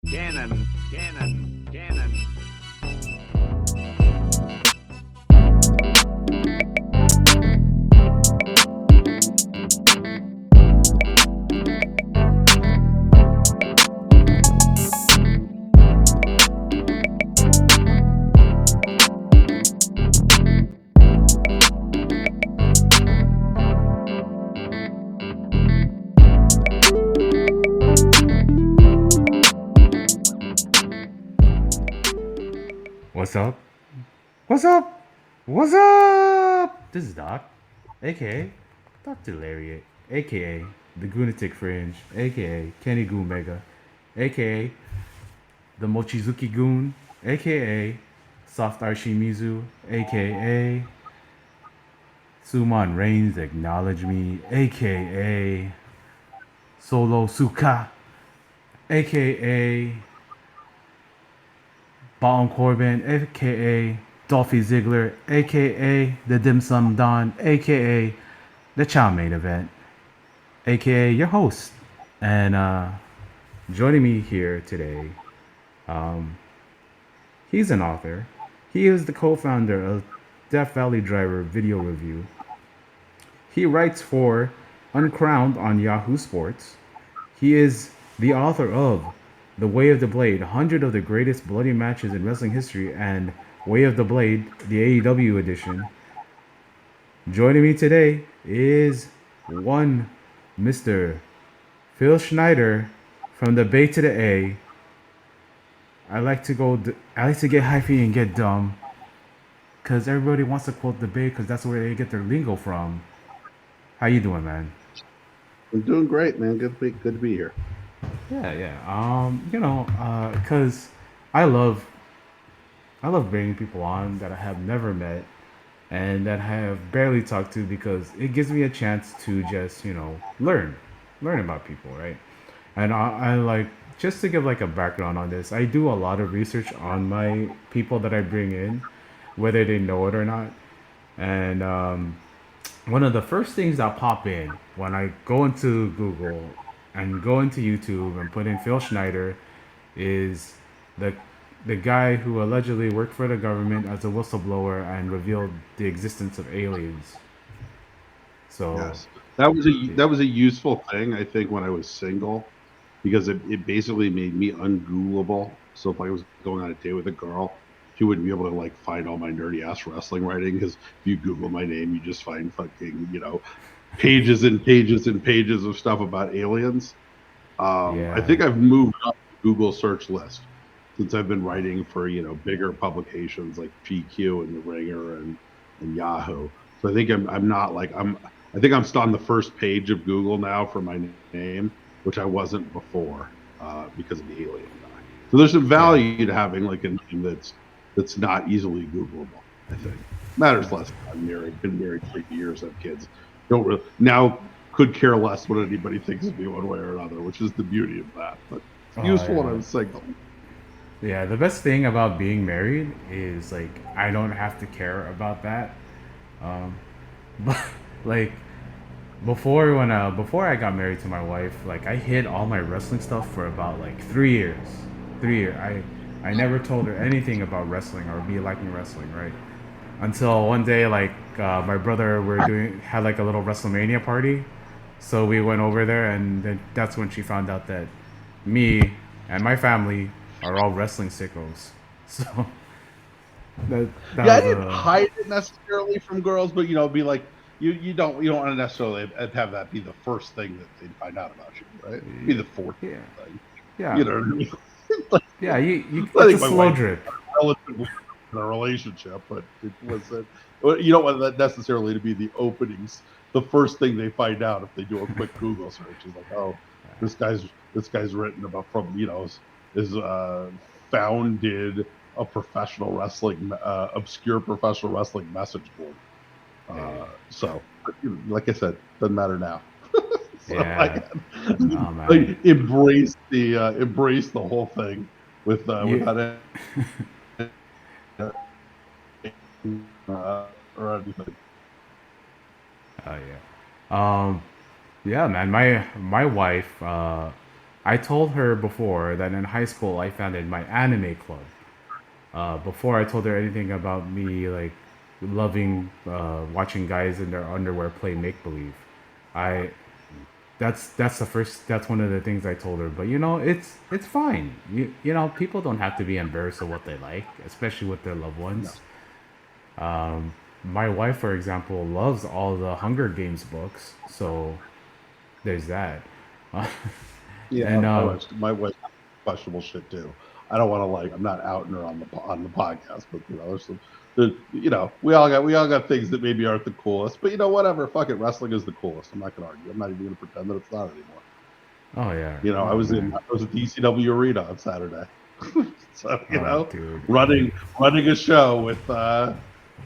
Cannon, cannon, cannon. What's up? What's up? What's up? This is Doc, aka Dr. Lariat, aka the Gunatic Fringe, aka Kenny Goon Mega, aka the Mochizuki Goon, aka Soft Arshimizu, aka Suman Reigns Acknowledge Me, aka Solo Suka, aka Baum Corbin, aka Dolphy Ziggler, aka the Dim Sum Don, aka the Chow Main Event, aka your host. And joining me here today, he's an author. He is the co founder of Death Valley Driver Video Review. He writes for Uncrowned on Yahoo Sports. He is the author of The Way of the Blade, 100 of the Greatest Bloody Matches in Wrestling History, and Way of the Blade, the AEW edition. Joining me today is one Mr. Phil Schneider from the Bay to the A. I like to get hyphy and get dumb because everybody wants to quote the Bay because that's where they get their lingo from. How you doing, man? I'm doing great, man. Good to be here. Yeah, yeah. Cause I love I love bringing people on that I have never met and that I have barely talked to because it gives me a chance to just learn about people, right? And I like just to give like a background on this. I do a lot of research on my people that I bring in, whether they know it or not. And one of the first things that pop in when I go into Google and go into YouTube and put in Phil Schneider is the the guy who allegedly worked for the government as a whistleblower and revealed the existence of aliens. So, Yes, that was a yeah, that was a useful thing, I think, when I was single, because it basically made me ungoogleable. So if I was going on a date with a girl, she wouldn't be able to like find all my nerdy ass wrestling writing because if you Google my name, you just find fucking pages and pages and pages of stuff about aliens. I yeah, think I've moved up the Google search list since I've been writing for bigger publications like GQ and The Ringer and Yahoo. So I'm not like I think I'm still on the first page of Google now for my name, which I wasn't before because of the alien guy. So there's some yeah. value to having like a name that's not easily Googleable. I think matters less. I'm married, been married for years, have kids. Don't really now could care less what anybody thinks of me one way or another, which is the beauty of that. But it's Oh useful when I yeah. was single. Yeah, the best thing about being married is like I don't have to care about that. Um, but like before I got married to my wife, like I hid all my wrestling stuff for about like 3 years. 3 years. I never told her anything about wrestling or me liking wrestling, right? Until one day, like my brother were doing had like a little WrestleMania party, so we went over there, and then that's when she found out that me and my family are all wrestling sickos. So that Yeah, I was didn't a hide it necessarily from girls, but be like you don't want to necessarily have that be the first thing that they find out about you, right? Be the fourth yeah, thing. You yeah, know what I mean? Like, yeah. You I it's a think my slow wife drip. relatively in a relationship, but it wasn't. Well, you don't want that necessarily to be the openings. The first thing they find out if they do a quick Google search is like, oh, this guy's written about from is founded a professional wrestling obscure professional wrestling message board. Hey, So, like I said, doesn't matter now. So yeah, oh man, I embrace the whole thing with you. without or anything. Oh yeah. Yeah, man. My wife. I told her before that in high school I founded my anime club. Before I told her anything about me like loving watching guys in their underwear play make believe. I that's the first that's one of the things I told her. But you know, it's fine. You know, people don't have to be embarrassed of what they like, especially with their loved No. ones. My wife, for example, loves all the Hunger Games books, so there's that. Yeah, and my wife questionable shit too. I don't want to like. I'm not outing her on the podcast, but you know, there's some. You know, we all got things that maybe aren't the coolest, but you know, whatever. Fuck it, wrestling is the coolest. I'm not gonna argue. I'm not even gonna pretend that it's not anymore. oh yeah, You know, oh man, I was at the ECW arena on Saturday, so you oh know, dude, running a show with that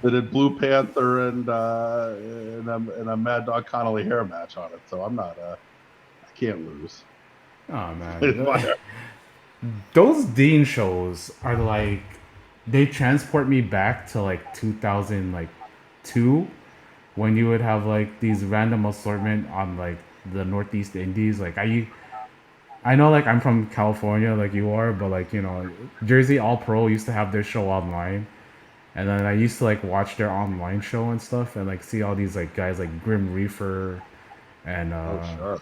had Blue Panther and a Mad Dog Connolly hair match on it. So I'm not I can't lose. oh man. Those Dean shows are like they transport me back to like 2000 like 2 when you would have like these random assortment on like the Northeast Indies. Like I know like I'm from California like you are, but like you know Jersey All Pro used to have their show online, and then I used to like watch their online show and stuff, and like see all these like guys like Grim Reaper and Oh sure.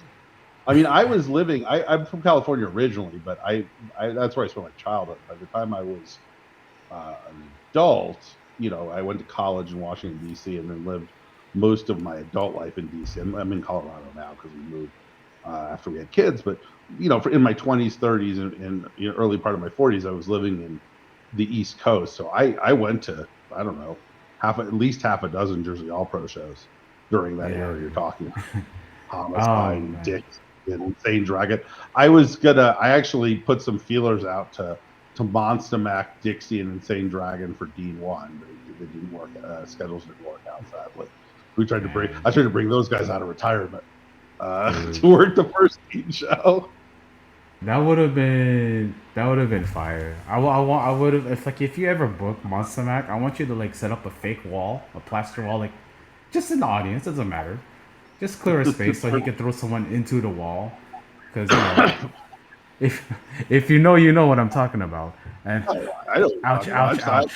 I mean, I was living. I'm from California originally, but that's where I spent my childhood. By the time I was an adult, you know, I went to college in Washington D.C. and then lived most of my adult life in D.C. I'm in Colorado now because we moved after we had kids. But you know, in my 20s, 30s, and you know, early part of my 40s, I was living in the East Coast. So I went to I don't know at least half a dozen Jersey All Pro shows during that yeah, era you're dude. talking about. Oh Homicide, man, Dick, and Insane Dragon. I actually put some feelers out to Monster Mac, Dixie, and Insane Dragon for Dean One, but it didn't work. Schedules didn't work out, sadly. man, I tried to bring those guys out of retirement dude. to work the first Dean show. That would have been fire. I would have if like if you ever book Monster Mac, I want you to like set up a fake wall, a plaster wall, like just in the audience. Doesn't matter. Just clear a space so he could throw someone into the wall, because you know if if you know what I'm talking about. And I know what you're ouch, talking about. ouch, ouch.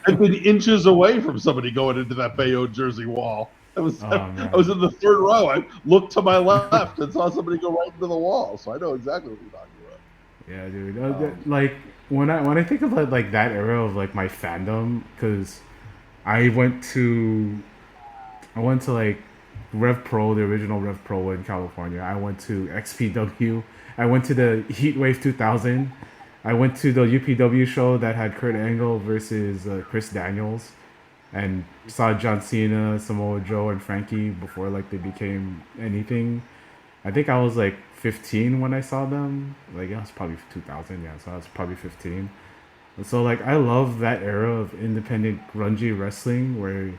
I've been inches away from somebody going into that Bayonne Jersey wall. Oh I was man, in the third row. I looked to my left and saw somebody go right into the wall. So I know exactly what you're talking yeah, dude. about. Like when I think of like that era of like my fandom, because I went to I went to like Rev Pro, the original Rev Pro in California. I went to XPW. I went to the Heatwave 2000. I went to the UPW show that had Kurt Angle versus Chris Daniels, and saw John Cena, Samoa Joe, and Frankie before like they became anything. I think I was like 15 when I saw them. Like it was probably 2000, yeah. So I was probably 15. And so like I love that era of independent grungy wrestling where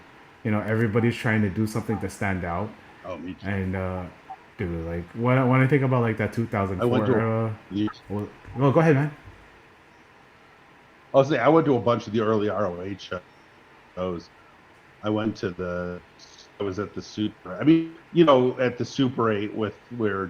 you know everybody's trying to do something to stand out. Oh, me too. And dude, like when I think about like that I 2004 went to era, a, well, go ahead, man. I'll say I went to a bunch of the early ROH shows. I went to the I was at the Super. I mean, you know, at the Super 8 with where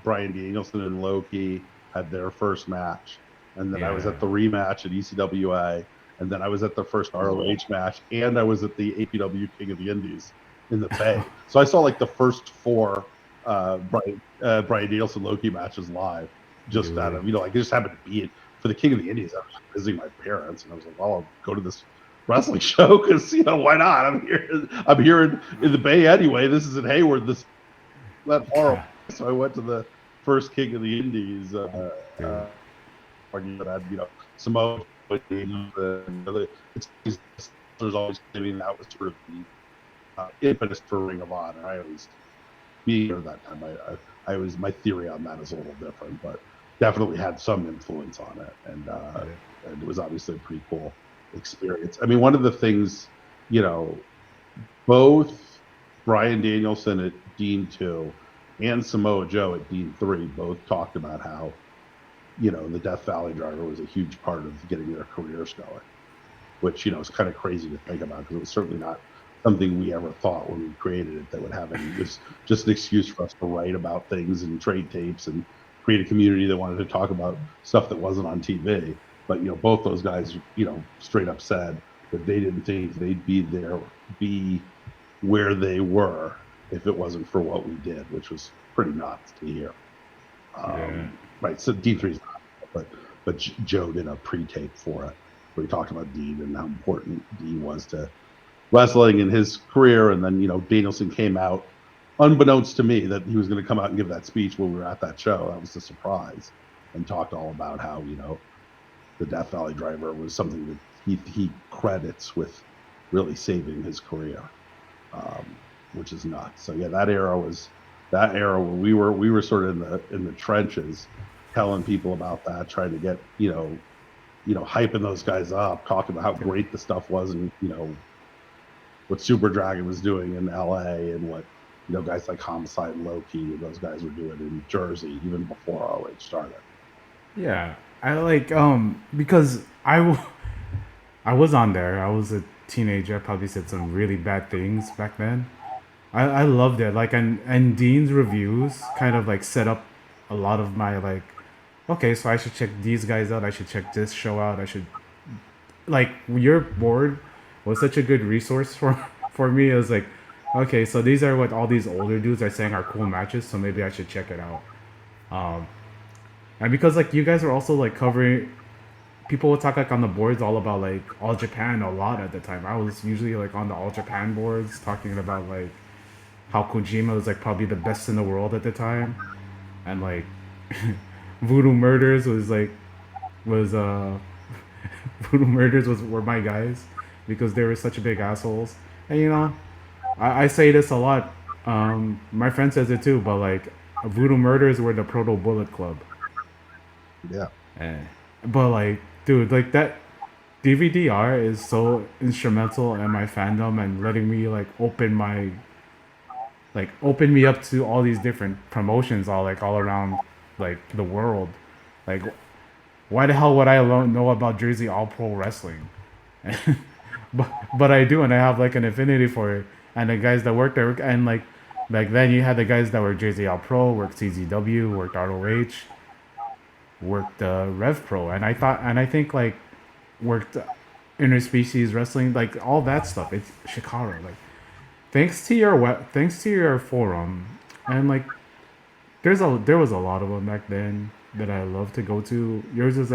Brian Danielson and Loki had their first match, and then I was Yeah, at the rematch at ECWA, and then I was at the first ROH match, and I was at the APW King of the Indies in the Bay. So I saw like the first four Brian Danielson Loki matches live. Just out dude. of you know, like I just happened to be it for the King of the Indies. I was just visiting my parents, and I was like, well, I'll go to this wrestling show because you know why not? I'm here in the Bay anyway. This is in Hayward. This that far. So I went to the first King of the Indies. Dude. That had you know Samoa. There's always claiming that was sort of the impetus for Ring of Honor. I always me at that time. I was my theory on that is a little different, but definitely had some influence on it, and it was obviously a pretty cool experience. I mean, one of the things, you know, both Brian Danielson at Dean 2 and Samoa Joe at Dean 3 both talked about how, you know, the Death Valley driver was a huge part of getting their careers going, which, you know, is kind of crazy to think about because it was certainly not something we ever thought when we created it that would have any. It was just an excuse for us to write about things and trade tapes and create a community that wanted to talk about stuff that wasn't on TV. But both those guys, straight up said that they didn't think they'd be where they were if it wasn't for what we did, which was pretty nuts to hear. Yeah. Right. So D3's not, but Joe did a pre-tape for it where he talked about Dean and how important Dean was to wrestling in his career. And then Danielson came out, unbeknownst to me, that he was going to come out and give that speech when we were at that show. That was a surprise, and talked all about how the Death Valley Driver was something that he credits with really saving his career, which is nuts. So yeah, that era where we were sort of in the trenches, telling people about that, trying to get hyping those guys up, talking about how great the stuff was, and what Super Dragon was doing in LA, and what guys like Homicide and Low-Key and those guys were doing in Jersey even before ROH started. Yeah, I like because I was on there. I was a teenager. I probably said some really bad things back then. I loved it. Like, and Dean's reviews kind of like set up a lot of my like, okay, so I should check these guys out. I should check this show out. I should like your board was such a good resource for me. It was like, okay, so these are what all these older dudes are saying are cool matches. So maybe I should check it out. And because like you guys are also like covering, people would talk like on the boards all about like All Japan a lot at the time. I was usually like on the All Japan boards talking about like how Kojima was like probably the best in the world at the time, and like Voodoo Murders was Voodoo Murders were my guys because they were such big assholes. And I say this a lot. My friend says it too, but like Voodoo Murders were the proto Bullet Club. Yeah. But like, dude, like that DVDR is so instrumental in my fandom and letting me like open me up to all these different promotions all around like the world. Like, why the hell would I know about Jersey All Pro Wrestling? but I do, and I have like an affinity for it. And the guys that work there, and like back then you had the guys that were Jersey All Pro, worked CZW, worked ROH, worked Rev Pro, and I think like worked interspecies wrestling, like all that stuff. It's Shikara. Like, thanks to your forum, and like there was a lot of them back then that I love to go to. Yours was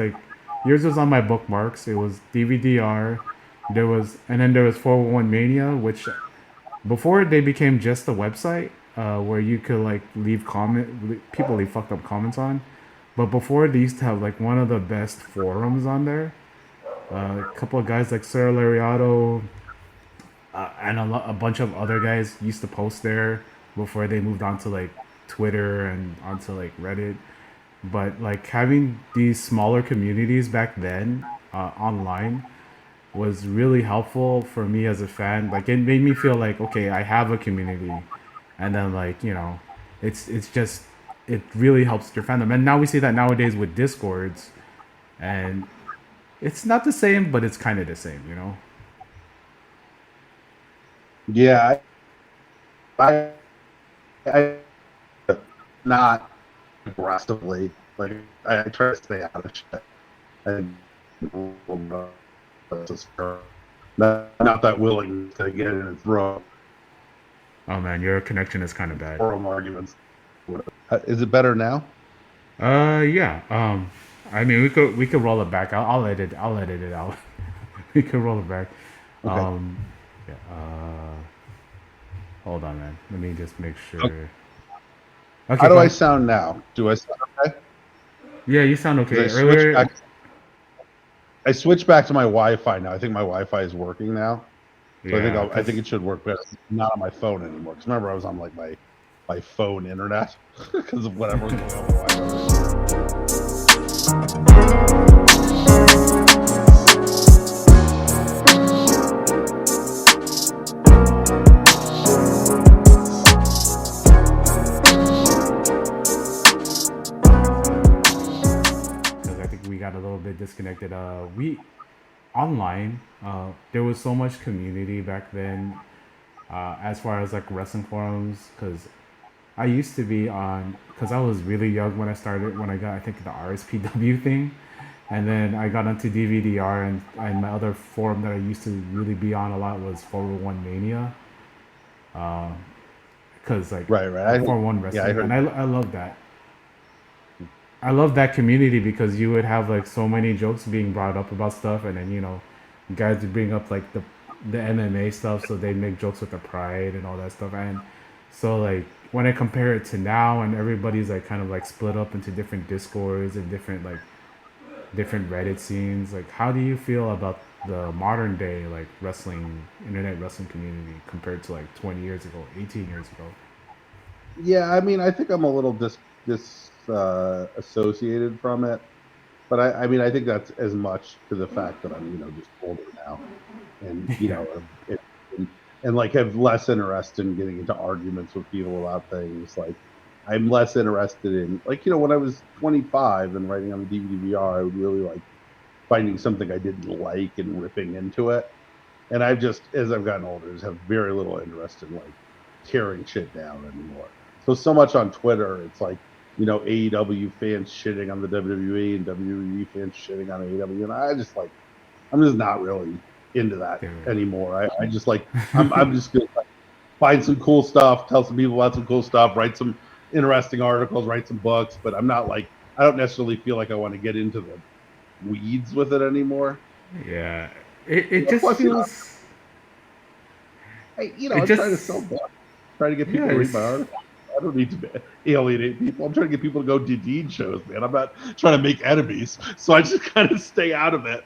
on my bookmarks. It was DVDR. And then there was 411 Mania, which before they became just a website where you could like people leave fucked up comments on. But before, they used to have like one of the best forums on there. A couple of guys like Sir Lariato and a bunch of other guys used to post there before they moved on to like Twitter and onto like Reddit. But like having these smaller communities back then online was really helpful for me as a fan. Like, it made me feel like, okay, I have a community, and then like it's just, it really helps your fandom. And now we see that nowadays with Discords, and it's not the same, but it's kind of the same. Yeah, I not aggressively. Like, I try to stay out of shit. And not that willing to get in and throw. Oh man, your connection is kind of bad. Forum arguments. Is it better now? Yeah. I mean, we could roll it back. I'll edit it out. We could roll it back. Okay. Yeah. Hold on, man. Let me just make sure. Okay. Okay, How do I sound now? Do I sound okay? Yeah, you sound okay. I switched back to my Wi-Fi now. I think my Wi-Fi is working now. So Yeah, I think it should work better. It's not on my phone anymore. Because remember, I was on like my phone internet because of whatever was going on with Wi-Fi. because I think we got a little bit disconnected. We online, there was so much community back then, as far as like wrestling forums, because I used to be on because I was really young when I started when I got I think the RSPW thing, and then I got onto DVDR and my other forum that I used to really be on a lot was 401 Mania, because like Right, right. I heard, 401 yeah, I Wrestling, and heard. I love that. I love that community because you would have like so many jokes being brought up about stuff, and then guys would bring up like the MMA stuff, so they make jokes with the pride and all that stuff, and so like when I compare it to now, and everybody's like kind of like split up into different discords and different Reddit scenes, like how do you feel about the modern day like wrestling internet wrestling community compared to like 20 years ago, 18 years ago? Yeah, I mean, I think I'm a little associated from it, but I mean, I think that's as much to the fact that I'm, just older now, and Yeah, and, and like have less interest in getting into arguments with people about things. Like, I'm less interested in, like, when I was 25 and writing on the DVDR, I would really like finding something I didn't like and ripping into it. And I've just, as I've gotten older, just have very little interest in like tearing shit down anymore. So much on Twitter, it's like, AEW fans shitting on the WWE and WWE fans shitting on AEW, and I just like, I'm just not really into that dude. anymore. I just like, I'm just gonna like, find some cool stuff, tell some people about some cool stuff, write some interesting articles, write some books, but I'm not like, I don't necessarily feel like I want to get into the weeds with it anymore. Yeah, it just Plus, feels it I'm trying to sell just books, trying to get people to read my yes. articles. I don't need to alienate people. I'm trying to get people to go to Dean shows, man. I'm not trying to make enemies, so I just kind of stay out of it.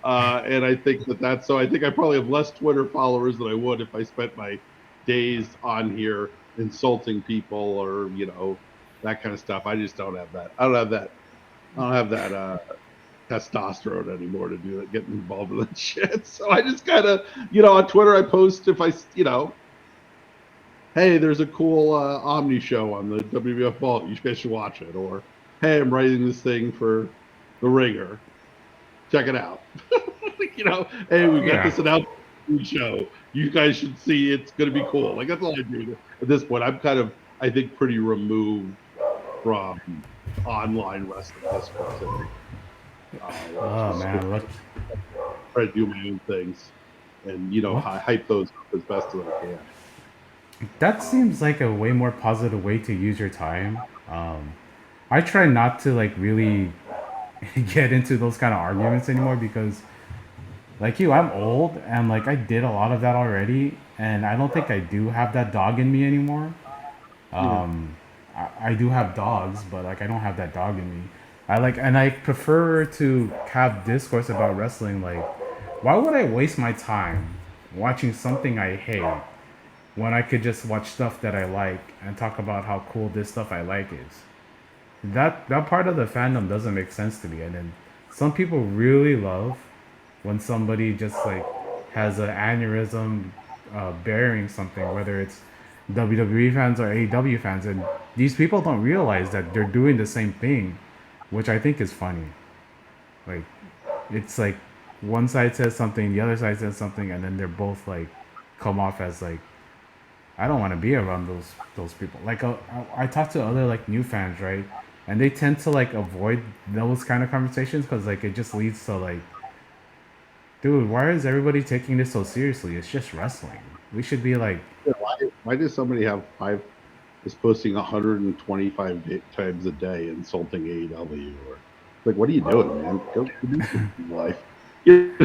And I think that's so. I think I probably have less Twitter followers than I would if I spent my days on here insulting people or that kind of stuff. I just don't have that. I don't have that. I don't have that testosterone anymore to do it, getting involved in that shit. So I just kind of, on Twitter, I post if I, hey, there's a cool Omni show on the WWF Vault. You guys should watch it. Or, hey, I'm writing this thing for The Ringer. Check it out. Hey, we've got Yeah. this announcement show. You guys should see. It's going to be cool. Like, that's all I do at this point. I'm kind of, I think, pretty removed from online wrestling discourse. I think. Oh Just man, what try to do my own things and what? hype those up as best as I can. That seems like a way more positive way to use your time. I try not to like really get into those kind of arguments anymore because like you, I'm old and like I did a lot of that already, and I don't think I do have that dog in me anymore. Yeah, I do have dogs, but like I don't have that dog in me. I like and I prefer to have discourse about wrestling. Like, why would I waste my time watching something I hate when I could just watch stuff that I like and talk about how cool this stuff I like is? That part of the fandom doesn't make sense to me. And then some people really love when somebody just like has an aneurysm bearing something, whether it's WWE fans or AEW fans, and these people don't realize that they're doing the same thing, which I think is funny. Like it's like one side says something, the other side says something, and then they're both like come off as like I don't want to be around those people. Like I talk to other like new fans, right? And they tend to like avoid those kind of conversations because like it just leads to like, dude, why is everybody taking this so seriously? It's just wrestling. We should be like, why does somebody have five is posting 125 times a day insulting AEW? Or like, what are you doing, man? Go do something in life.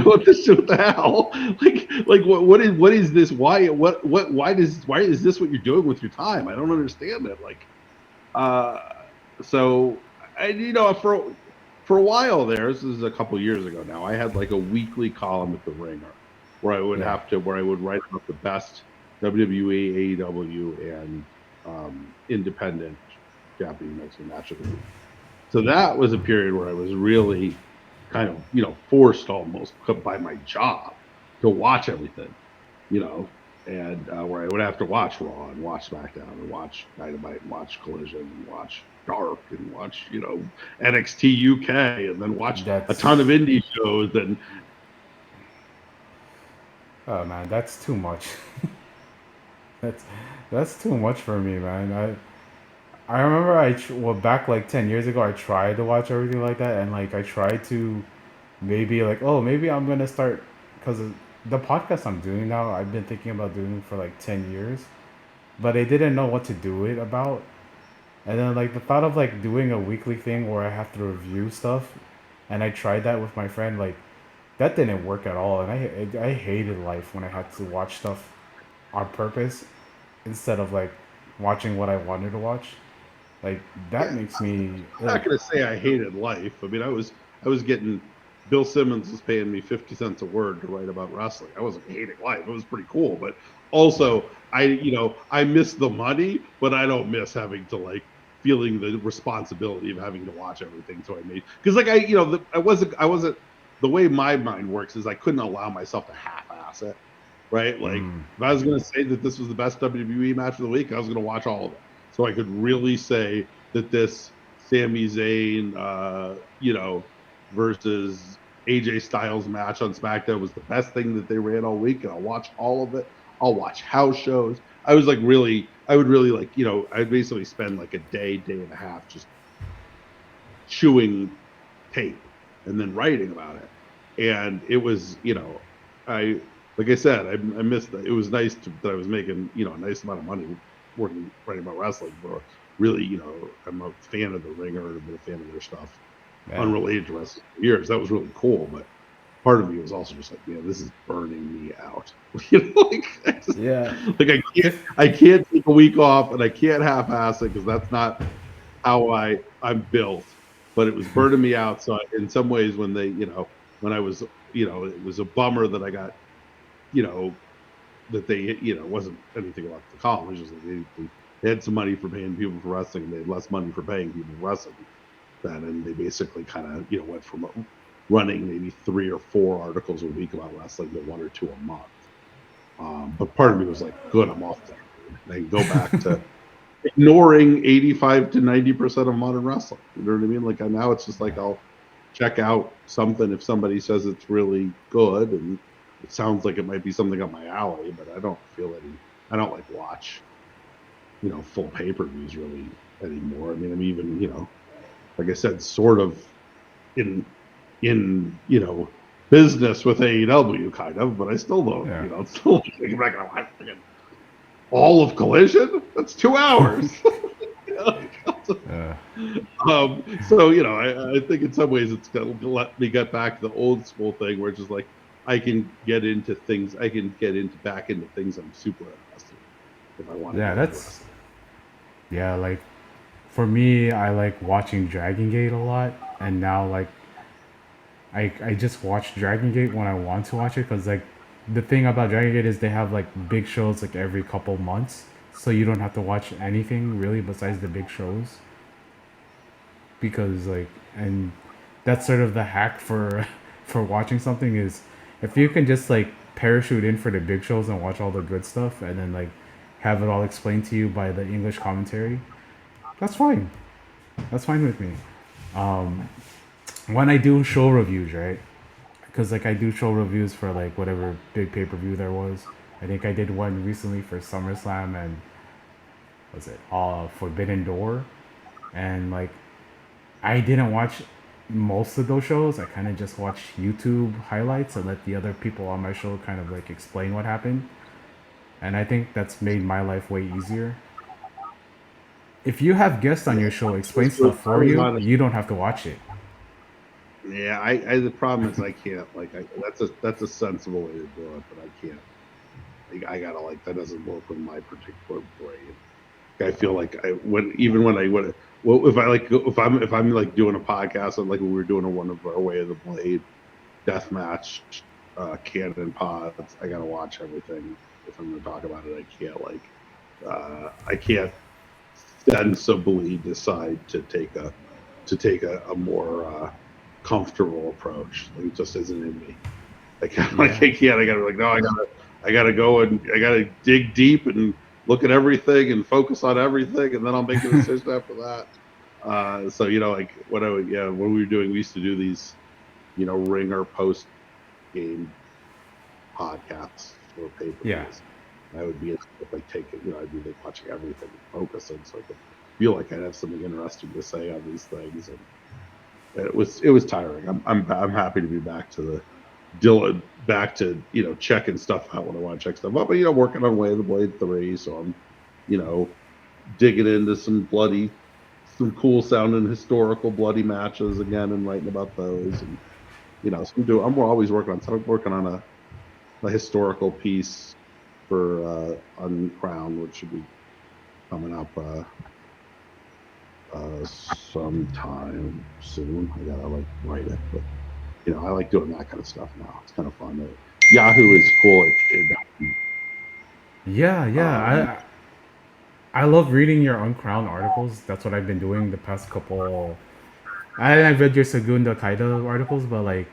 What the hell? Like what is this? Why is this what you're doing with your time? I don't understand it. Like, uh, so I for a while there, this is a couple years ago now, I had like a weekly column at the Ringer yeah, where I would write about the best WWE, AEW, and independent Japanese Mexican match of the week. So that was a period where I was really kind of forced almost by my job to watch everything, you know, and where I would have to watch Raw and watch SmackDown and watch Dynamite and watch Collision and watch Dark and watch NXT UK and then watch a ton of that's indie shows and oh man, that's too much. that's that's too much for me, man. I remember well, back like 10 years ago, I tried to watch everything like that, and like I tried to maybe like, oh, maybe I'm gonna start because the podcast I'm doing now. I've been thinking about doing for like 10 years, but I didn't know what to do it about. And then like the thought of like doing a weekly thing where I have to review stuff, and I tried that with my friend. Like that didn't work at all, and I hated life when I had to watch stuff on purpose instead of like watching what I wanted to watch. Like that Yeah, makes me I'm ill. not going to say I hated life. I mean, I was getting Bill Simmons was paying me 50 cents a word to write about wrestling. I wasn't hating life. It was pretty cool, but Yeah. also I miss the money, but I don't miss having to like feeling the responsibility of having to watch everything. So I made because like I wasn't the way my mind works is I couldn't allow myself to half-ass it, right? Like if I was going to say that this was the best WWE match of the week, I was going to watch all of it, so I could really say that this Sami Zayn, versus AJ Styles match on SmackDown was the best thing that they ran all week, and I'll watch all of it. I'll watch house shows. I would really like, I'd basically spend like a day and a half just chewing tape and then writing about it. And it was, I like I said, I missed that. It was nice that I was making, a nice amount of money working writing about wrestling. But really, I'm a fan of the Ringer and I've been a fan of their stuff, Yeah. unrelated to wrestling for years. That was really cool. But part of me was also just like, man, this is burning me out. Yeah. Like If I can't take a week off and I can't half-ass it because that's not how I'm built, but it was burning me out. So in some ways, when when I was, it was a bummer that I got, you know, that they, it wasn't anything about the column. It was just like they had some money for paying people for wrestling, and they had less money for paying people for wrestling then, and they basically kind of, went from running maybe 3 or 4 articles a week about wrestling to 1 or 2 a month. But part of me was like, good, I'm off that. And I can go back to ignoring 85 to 90% of modern wrestling. You know what I mean? Like now it's just like I'll check out something if somebody says it's really good and it sounds like it might be something up my alley, but I don't like watch, full pay-per-views really anymore. I mean, I'm even, like I said, sort of in business with AEW kind of, but I still don't, yeah. it's still like, I'm not gonna watch all of Collision. That's 2 hours. Uh, So I think in some ways it's going to let me get back to the old school thing where it's just like I can get into things. I can get into back into things I'm super interested in if I want to yeah, get into that's wrestling. yeah, like for me, I like watching Dragon Gate a lot, and now like I just watch Dragon Gate when I want to watch it because like the thing about Dragon Gate is they have like big shows like every couple months, so you don't have to watch anything really besides the big shows because like and that's sort of the hack for for watching something is if you can just like parachute in for the big shows and watch all the good stuff and then like have it all explained to you by the English commentary, that's fine. That's fine with me. When I do show reviews, right? Because like I do show reviews for like whatever big pay per view there was. I think I did one recently for SummerSlam and was it Forbidden Door, and like I didn't watch most of those shows. I kind of just watched YouTube highlights and let the other people on my show kind of like explain what happened. And I think that's made my life way easier. If you have guests on Yeah, your show explain stuff I for was you, on. you don't have to watch it. Yeah, I the problem is I can't like that's a sensible way to do it, but I can't. I gotta like that doesn't work with my particular brain. I feel like when I would well if I'm like doing a podcast and like we were doing one of our Way of the Blade death match canon pods, I gotta watch everything if I'm gonna talk about it. I can't sensibly decide to take a more comfortable approach. Like it just isn't in me. Yeah. I can't. I gotta like no. I gotta go and I gotta dig deep and look at everything and focus on everything, and then I'll make a decision after that. So like what I would when we were doing, we used to do these ringer post game podcasts for pay per Yeah. views. I would be like taking I'd be like watching everything and focusing so I could feel like I'd have something interesting to say on these things, and it was tiring. I'm happy to be back to the back to checking stuff out when I want to check stuff out. But working on Way of the Blade 3, so I'm you know digging into some cool sounding historical bloody matches again and writing about those, and I'm always working on. So I'm working on a historical piece for Uncrowned, which should be coming up sometime soon. I gotta write it, but I like doing that kind of stuff now. It's kind of fun. Yahoo is cool. Yeah, Um, yeah. I love reading your Uncrowned articles. That's what I've been doing the past couple. I've read your Segunda Kaida articles, but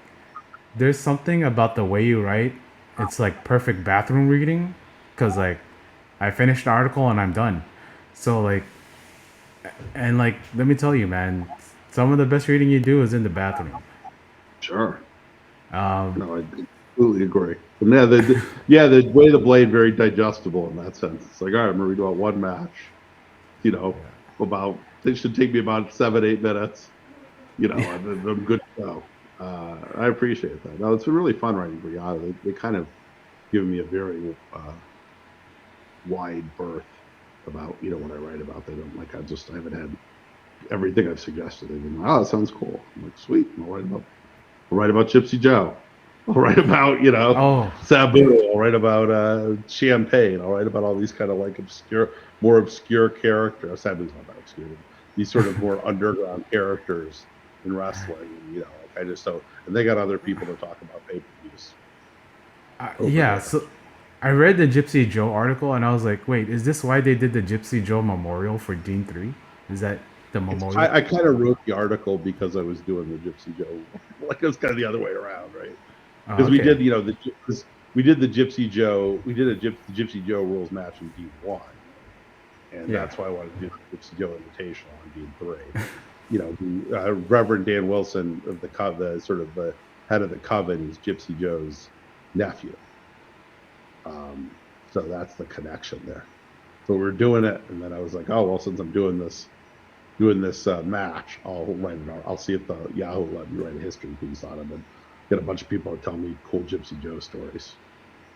there's something about the way you write. It's like perfect bathroom reading, cause I finished the article and I'm done. So and let me tell you, man, some of the best reading you do is in the bathroom. sure. Um, No, I completely agree. But the way the blade very digestible in that sense. It's like, all right, I'm gonna read about one match. You know, about it should take me about 7-8 minutes. And then I'm good to go. I appreciate that. No, it's been really fun writing for Yada. They kind of give me a very wide berth about what I write about. They don't I haven't had everything I've suggested. They've been like, oh, that sounds cool. I'm like, sweet. I'll write about Gypsy Joe. I'll write about oh, Sabu. I'll write about Champagne. I'll write about all these kind of more obscure characters. Sabu's not that obscure. These sort of more underground characters in wrestling. And, I just don't. And they got other people to talk about pay-per-views. yeah. So I read the Gypsy Joe article and I was like, wait, is this why they did the Gypsy Joe memorial for Dean 3? Is that the memorial? I kind of wrote the article because I was doing the Gypsy Joe. It was kind of the other way around, right? Because we did, we did the Gypsy Joe. We did the Gypsy Joe rules match in Dean 1, and that's why I wanted to do the Gypsy Joe Invitational on Dean 3. The Reverend Dan Wilson of the sort of the head of the coven is Gypsy Joe's nephew. So that's the connection there. So we're doing it, and then I was like, oh well, since I'm doing this match, I'll see if the Yahoo will let me write a history piece on him and get a bunch of people to tell me cool Gypsy Joe stories.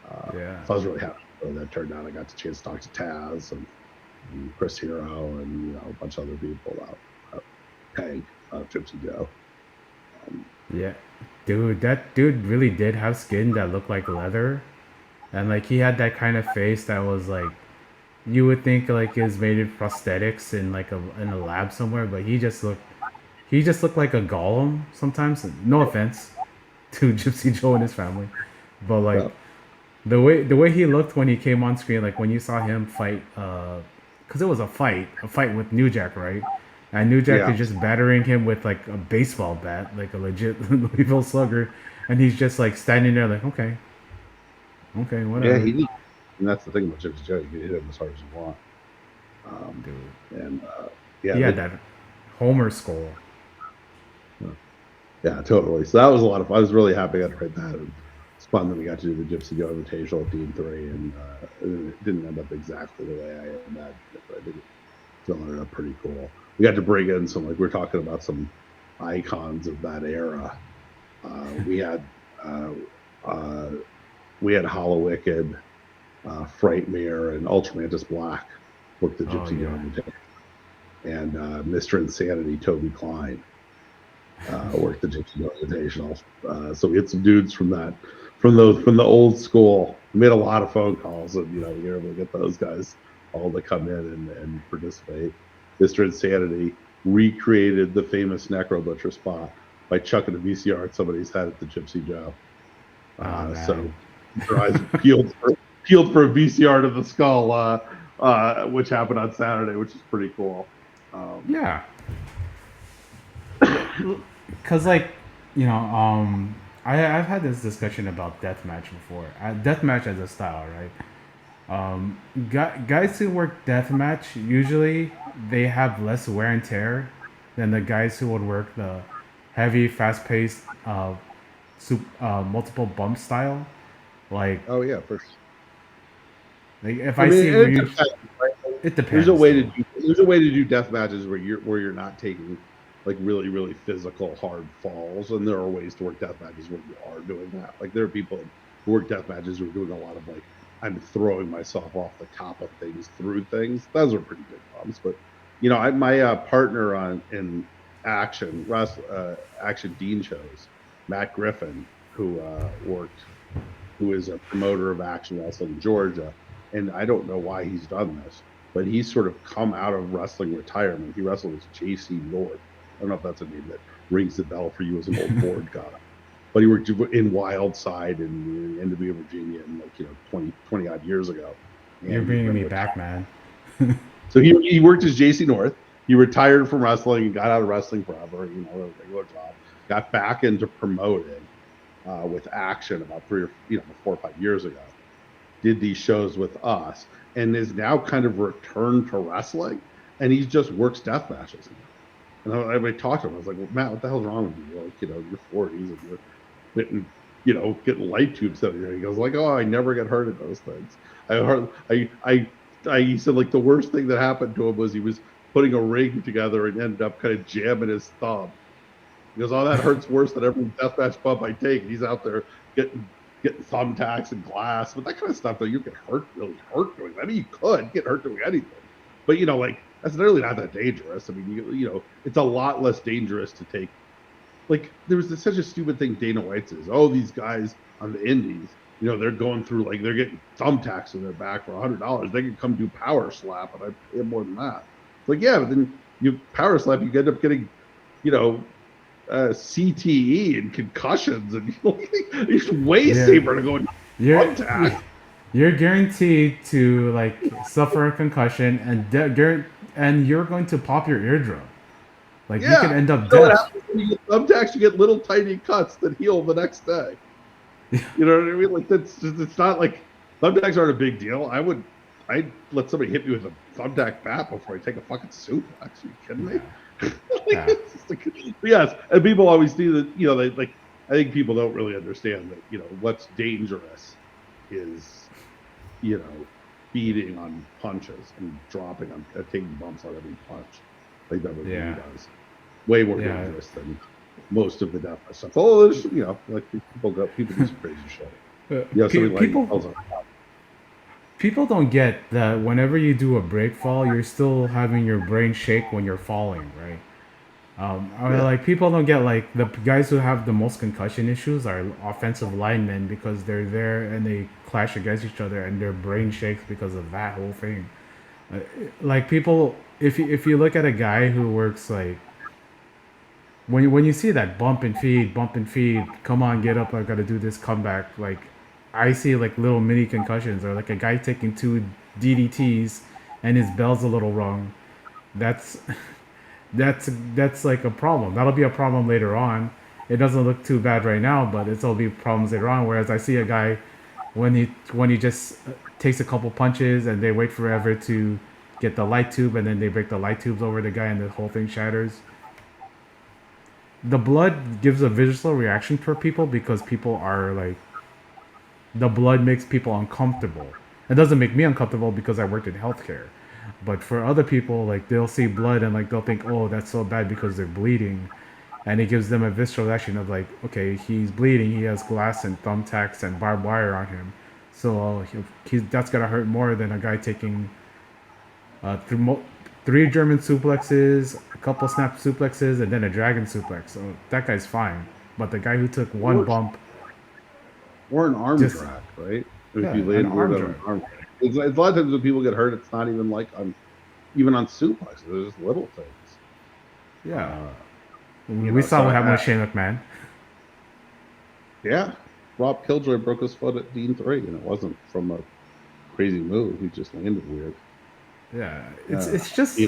So I was really happy when that turned out. I got the chance to talk to Taz and Chris Hero and a bunch of other people about Hank, Gypsy Joe. Yeah, dude, that dude really did have skin that looked like leather, and he had that kind of face that was you would think it was made of prosthetics in in a lab somewhere, but he just looked like a golem sometimes. No offense to Gypsy Joe and his family, but the way he looked when he came on screen, when you saw him fight, because it was a fight with New Jack, right? And New Jack is just battering him with a baseball bat, a legit Louisville Slugger, and he's just standing there okay, whatever. Yeah, and that's the thing about Gypsy Joe. You can hit him as hard as you want. Dude. And he had that Homer skull. Yeah, totally. So that was a lot of fun. I was really happy I got to write that. And it's fun that we got to do the Gypsy Joe Invitational at Dean 3, and it didn't end up exactly the way I imagined it, but I think it still ended up pretty cool. We got to bring in some, we're talking about some icons of that era. We had Hollow Wicked, Frightmare, and Ultramantis Black booked the Gypsy Joe Invitational, and Mr. Insanity, Toby Klein. Worked the Gypsy Joe Invitational. So we had some dudes from the old school. We made a lot of phone calls, and we were able to get those guys all to come in and participate. Mr. Insanity recreated the famous Necro Butcher spot by chucking a VCR at somebody's head at the Gypsy Joe. So your eyes peeled for a VCR to the skull, which happened on Saturday, which is pretty cool. Yeah. Because I've had this discussion about deathmatch before. Deathmatch as a style, right? Guys who work deathmatch, usually they have less wear and tear than the guys who would work the heavy, fast-paced, multiple bump style. Oh yeah, for sure. If I see it depends, right? it depends. There's a way to do There's a way to do death matches where you're not taking like really really physical hard falls, and there are ways to work death matches where you are doing that. Like there are people who work death matches who are doing a lot of like I'm throwing myself off the top of things through things. Those are pretty big bumps. But my partner on in action Dean shows, Matt Griffin, who is a promoter of action wrestling in Georgia, and I don't know why he's done this, but he's sort of come out of wrestling retirement. He wrestled as J.C. North. I don't know if that's a name that rings the bell for you as an old board guy, but he worked in Wildside in NWA Virginia, in 20 odd years ago. And You're bringing me back, man. So he worked as JC North. He retired from wrestling and got out of wrestling forever, a regular job. Got back into promoting with Action about 4 or 5 years ago. Did these shows with us and is now kind of returned to wrestling, and he just works death matches. And I talked to him. I was like, well, Matt, what the hell's wrong with you? Like, you're 40s and you're getting light tubes out here. He goes like, oh, I never get hurt at those things. He said like the worst thing that happened to him was he was putting a ring together and ended up kind of jamming his thumb. He goes, oh, that hurts worse than every deathmatch bump I take. And he's out there getting thumbtacks and glass, but that kind of stuff though, you get really hurt doing that. I mean, you could get hurt doing anything, but that's really not that dangerous. I mean, it's a lot less dangerous to take. Like there was such a stupid thing Dana White says, oh, these guys on the indies, they're going through like they're getting thumbtacks in their back for $100. They can come do power slap, and I pay them more than that. It's like, yeah, but then you power slap, you end up getting, CTE and concussions, and it's way safer to go and thumbtack. You're guaranteed to like suffer a concussion, and you're going to pop your eardrum. Like you could end up dead. When you get thumbtacks, you get little tiny cuts that heal the next day. You know what I mean? Like it's not like thumbtacks aren't a big deal. I'd let somebody hit me with a thumbtack bat before I take a fucking suplex. Are you kidding me? Yes, and people always do that. I think people don't really understand that. What's dangerous is beating on punches and dropping on taking bumps on every punch. Like that really does. Way more dangerous than most of the death stuff. Oh, there's people do some crazy shit. People don't get that whenever you do a break fall, you're still having your brain shake when you're falling, right? Like people don't get like the guys who have the most concussion issues are offensive linemen because they're there and they clash against each other and their brain shakes because of that whole thing. Like people, if you look at a guy who works like when you see that bump and feed, come on, get up, I gotta do this comeback. Like I see like little mini concussions or like a guy taking 2 DDTs and his bell's a little wrong. That's like a problem. That'll be a problem later on. It doesn't look too bad right now, but it'll be problems later on. Whereas I see a guy when he just takes a couple punches and they wait forever to get the light tube and then they break the light tubes over the guy and the whole thing shatters. The blood gives a visceral reaction for people because people are like, the blood makes people uncomfortable. It doesn't make me uncomfortable because I worked in healthcare. But for other people, like they'll see blood and like they'll think, oh, that's so bad because they're bleeding. And it gives them a visceral reaction of like, okay, he's bleeding, he has glass and thumbtacks and barbed wire on him. So that's going to hurt more than a guy taking 3 German suplexes, a couple snap suplexes, and then a dragon suplex. So that guy's fine. But the guy who took one bump... Or an arm drag, right? If you land weird on an arm drag. It's a lot of times when people get hurt, it's not even like even on suplexes. They're just little things. Yeah. We saw what happened with Shane McMahon. Yeah. Rob Killjoy broke his foot at Dean 3, and it wasn't from a crazy move. He just landed weird. Yeah. It's just...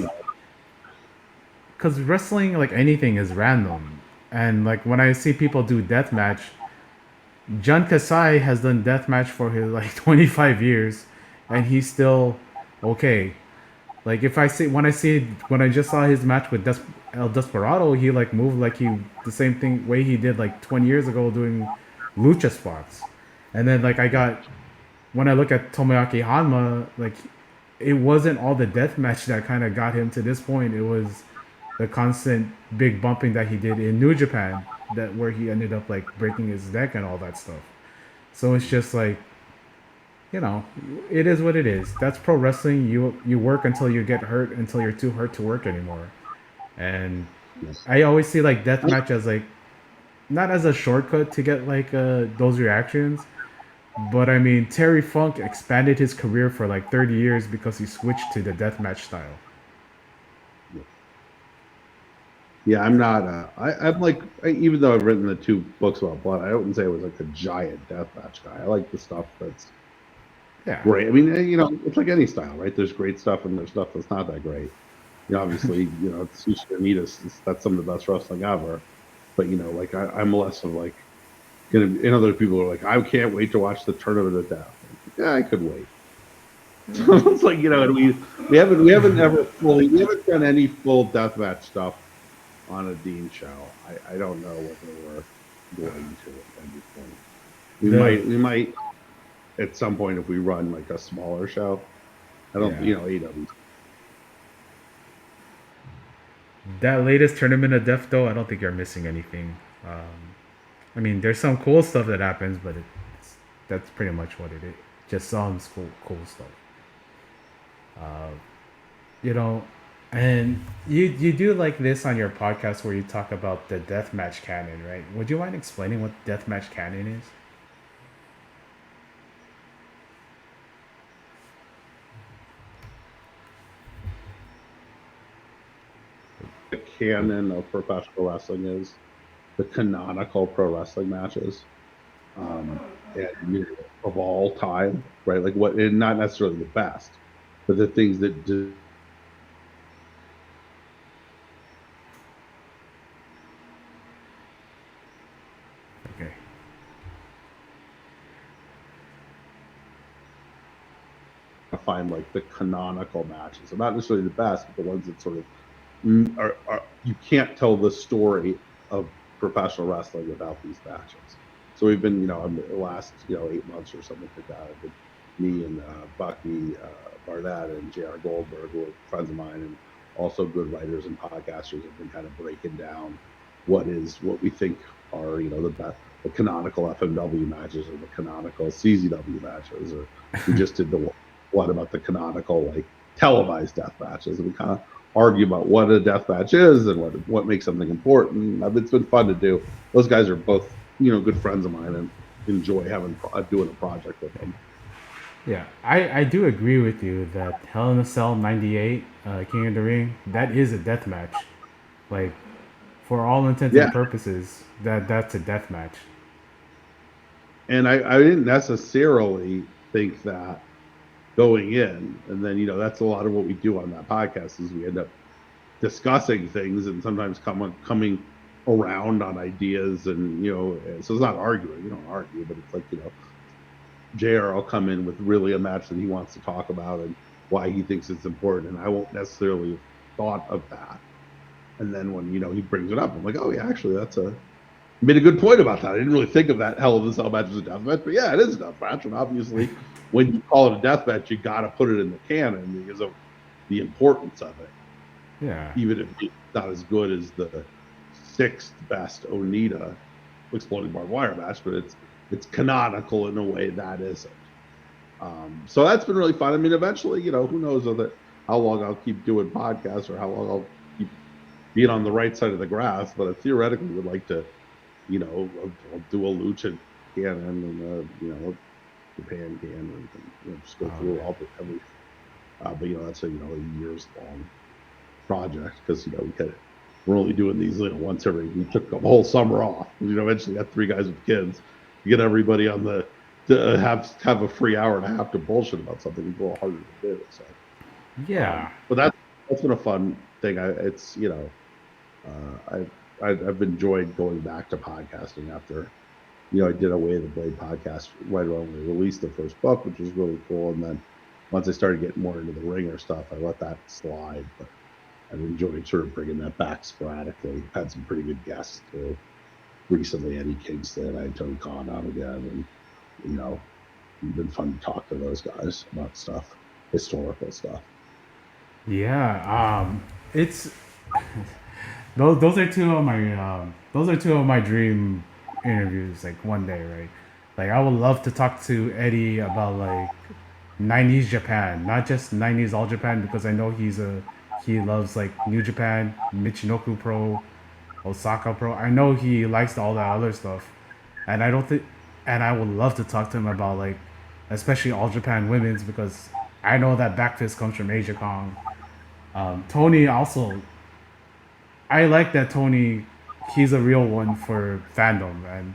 Because wrestling, like anything, is random. And like when I see people do deathmatch, John Kasai has done deathmatch for his like 25 years. And he's still okay. Like when I just saw his match with El Desperado, he like moved like the same thing way he did like 20 years ago doing lucha spots. And then like when I look at Tomoyaki Hanma, like it wasn't all the death match that kind of got him to this point. It was the constant big bumping that he did in New Japan, that where he ended up like breaking his neck and all that stuff. So it's just like, you know, it is what it is. That's pro wrestling. You work until you get hurt, until you're too hurt to work anymore. And Yes. I always see like deathmatch as like not as a shortcut to get like those reactions, but I mean Terry Funk expanded his career for like 30 years because he switched to the deathmatch style. Yeah, I'm not. I'm like, even though I've written the two books about blood, I wouldn't say I was like a giant deathmatch guy. I like the stuff that's Yeah. great. I mean, it's like any style, right? There's great stuff and there's stuff that's not that great. Obviously, Sushi Onitas, that's some of the best wrestling ever. But like I'm less of like and other people are like, I can't wait to watch the Tournament of Death. Like, yeah, I could wait. It's like and we haven't we haven't done any full deathmatch stuff on a Dean show. I don't know whether we're going to at any point. The We might at some point if we run like a smaller show. I don't yeah. AW. That latest Tournament of Death though, I don't think you're missing anything. I mean, there's some cool stuff that happens, but that's pretty much what it is. Just some cool stuff. You know, and you do like this on your podcast where you talk about the deathmatch canon, right? Would you mind explaining what deathmatch canon is? The canon of professional wrestling is the canonical pro wrestling matches, and of all time, right? Like what, and not necessarily the best, but the things that do Okay. find like the canonical matches, so not necessarily the best, but the ones that sort of are you can't tell the story of professional wrestling without these matches. So we've been, in the last, 8 months or something like that, I've been, me and Bucky Barnett and J.R. Goldberg, who are friends of mine and also good writers and podcasters, have been kind of breaking down what we think are, the canonical FMW matches or the canonical CZW matches, or we just did the one about the canonical like televised death matches, and we kind of argue about what a death match is and what makes something important. It's been fun to do. Those guys are both good friends of mine and enjoy doing a project with them. Yeah, I do agree with you that Hell in a Cell '98, King of the Ring, that is a death match. Like, for all intents Yeah, and purposes, that's a death match. and I didn't necessarily think that going in, and then that's a lot of what we do on that podcast is we end up discussing things and sometimes coming around on ideas, and so it's not arguing. You don't argue, but it's like JR will come in with really a match that he wants to talk about and why he thinks it's important, and I won't necessarily have thought of that. And then when he brings it up, I'm like, oh yeah, actually that's made a good point about that. I didn't really think of that Hell in a Cell match as a death match, but yeah, it is a death match, and obviously when you call it a death match, you got to put it in the canon because of the importance of it, Yeah. even if it's not as good as the sixth best Onita exploding barbed wire match, but it's canonical in a way that isn't. So that's been really fun. I mean, eventually, who knows how long I'll keep doing podcasts or how long I'll keep being on the right side of the grass, but I theoretically would like to, I'll do a lucha canon and Japan canon, and just go Oh, through man. every. But that's a a years long project because we're only doing these once every. We took a whole summer off. Eventually got 3 guys with kids to get everybody on the to have a free hour and a half to bullshit about something. It's a little harder to do. So, Yeah. but that's been a fun thing. It's I've enjoyed going back to podcasting after I did a Way of the Blade podcast right around when we released the first book, which was really cool. And then once I started getting more into the ringer stuff, I let that slide. But I've enjoyed sort of bringing that back sporadically. Had some pretty good guests too. Recently, Eddie Kingston, I had Tony Khan on again, and it's been fun to talk to those guys about stuff. historical stuff. Yeah, it's those are two of my dream interviews. Like one day, right? Like I would love to talk to Eddie about like '90s Japan, not just '90s All Japan, because I know he loves like New Japan, Michinoku Pro, Osaka Pro. I know he likes all that other stuff, and I don't think, and I would love to talk to him about like, especially All Japan Women's, because I know that Backfist comes from Asia Kong. Tony also, I like that Tony, he's a real one for fandom, and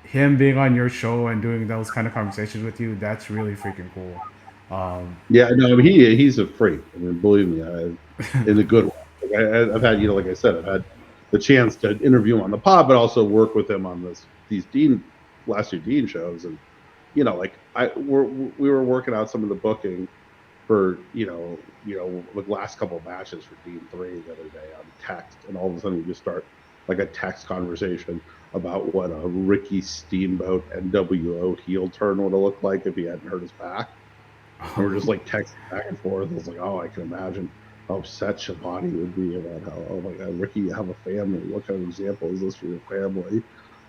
him being on your show and doing those kind of conversations with you, that's really freaking cool. Yeah, no, I mean, he's a freak. I mean, believe me, in a good way. Like I've had, like I said, I've had the chance to interview him on the pod, but also work with him on these last two Dean shows, and like we were working out some of the booking for the last couple of matches for Dean 3 the other day on text, and all of a sudden we just start like a text conversation about what a Ricky Steamboat NWO heel turn would have looked like if he hadn't hurt his back. And we're just like texting back and forth. It's like, oh, I can imagine how upset Shabani would be about how, oh my God, Ricky, you have a family. What kind of example is this for your family?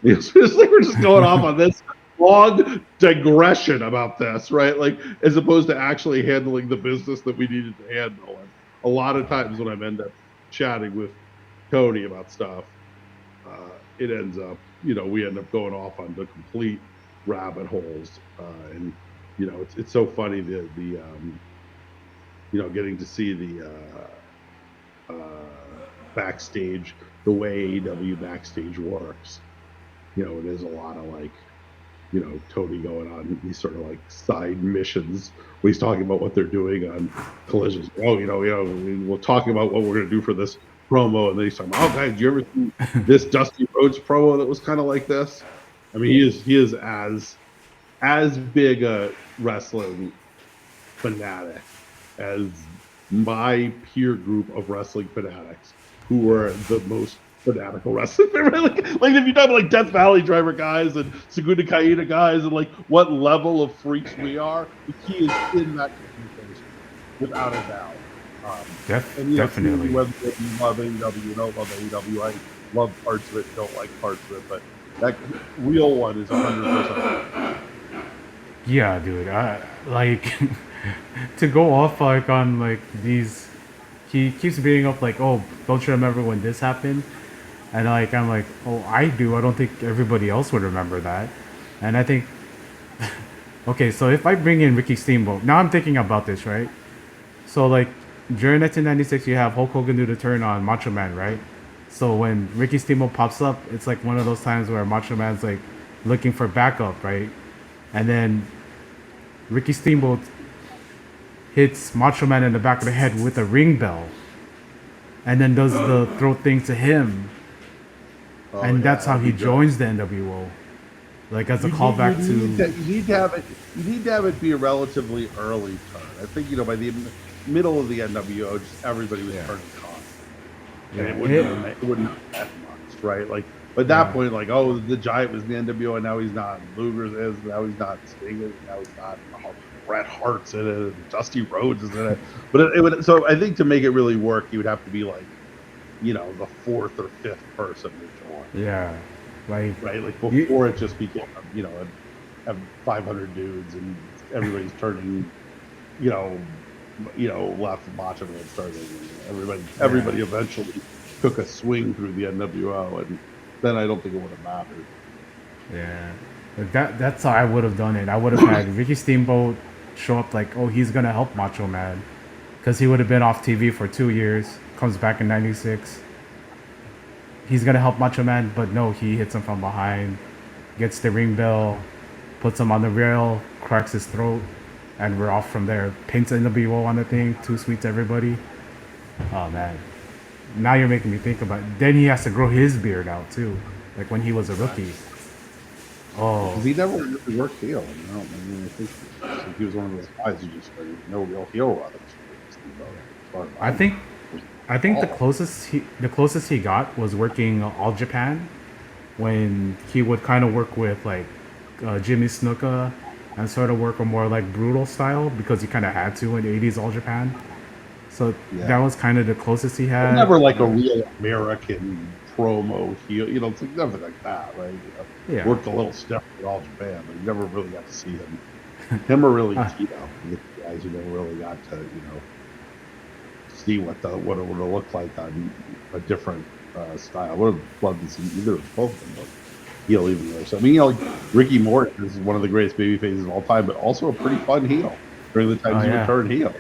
It's just like we're just going off on this long digression about this, right? Like, as opposed to actually handling the business that we needed to handle. And a lot of times when I end up chatting with Tony about stuff, it ends up, we end up going off on the complete rabbit holes. And it's so funny getting to see the backstage, the way AEW backstage works. It is a lot of like, Tony going on these sort of like side missions where he's talking about what they're doing on collisions. Oh, we're talking about what we're going to do for this promo, and then he's talking about, oh, guys, did you ever see this Dusty Rhodes promo that was kind of like this? I mean, he is as big a wrestling fanatic as my peer group of wrestling fanatics who were the most fanatical wrestling. like if you talk about like Death Valley Driver guys and Segunda Kaida guys and like what level of freaks we are, he is in that conversation without a doubt. And Definitely. Whether you love AEW, don't love AEW, I love parts of it, don't like parts of it, but that real one is 100%. Yeah, dude. Like to go off like on like these. He keeps bringing up like, oh, don't you remember when this happened? And like I'm like, oh, I do. I don't think everybody else would remember that. And I think, okay, so if I bring in Ricky Steamboat, now I'm thinking about this, right? So like during 1996, you have Hulk Hogan do the turn on Macho Man, right? So when Ricky Steamboat pops up, it's like one of those times where Macho Man's like looking for backup, right? And then Ricky Steamboat hits Macho Man in the back of the head with a ring bell, and then does the throw thing to him, and that's how he joins the NWO, like as a callback to. You need to have it be a relatively early turn. I think by the middle of the NWO, just everybody was turning on, and it wouldn't have that much, right? Like. But at that point, like, oh, the Giant was in the NWO, and now he's not. Luger's is, now he's not. Sting is, now he's not. Bret Hart's in it, and Dusty Rhodes is in it. But it would. So I think to make it really work, you would have to be like, the fourth or fifth person to join. Yeah, like right, like before it just became, have 500 dudes and everybody's turning, left Macho Man starting. Everybody eventually took a swing through the NWO, and then I don't think it would have mattered. Yeah, like that's how I would have done it. I would have had Ricky Steamboat show up like, oh, he's gonna help Macho Man, because he would have been off TV for 2 years. Comes back in '96. He's gonna help Macho Man, but no, he hits him from behind, gets the ring bell, puts him on the rail, cracks his throat, and we're off from there. Paints NWO on the thing. Too sweet to everybody. Oh man. Now you're making me think about it. Then he has to grow his beard out too, like when he was a rookie. Oh, because he never really worked heel. I think he was one of those guys who just no real heel runners. I think the closest he got was working All Japan, when he would kind of work with like Jimmy Snuka and sort of work a more like brutal style because he kind of had to in '80s All Japan. So Yeah. that was kind of the closest he But had. never like a real American promo heel, it's like nothing like that, right? Yeah. Worked a little stiff with All Japan, but you never really got to see him or really Uh, Tito, the guys who never really got to, see what it would have looked like on a different style. I would have loved to see either of both of them, but heel even worse. I mean, like Ricky Morton is one of the greatest baby faces of all time, but also a pretty fun heel during the times oh he would yeah, turn heel.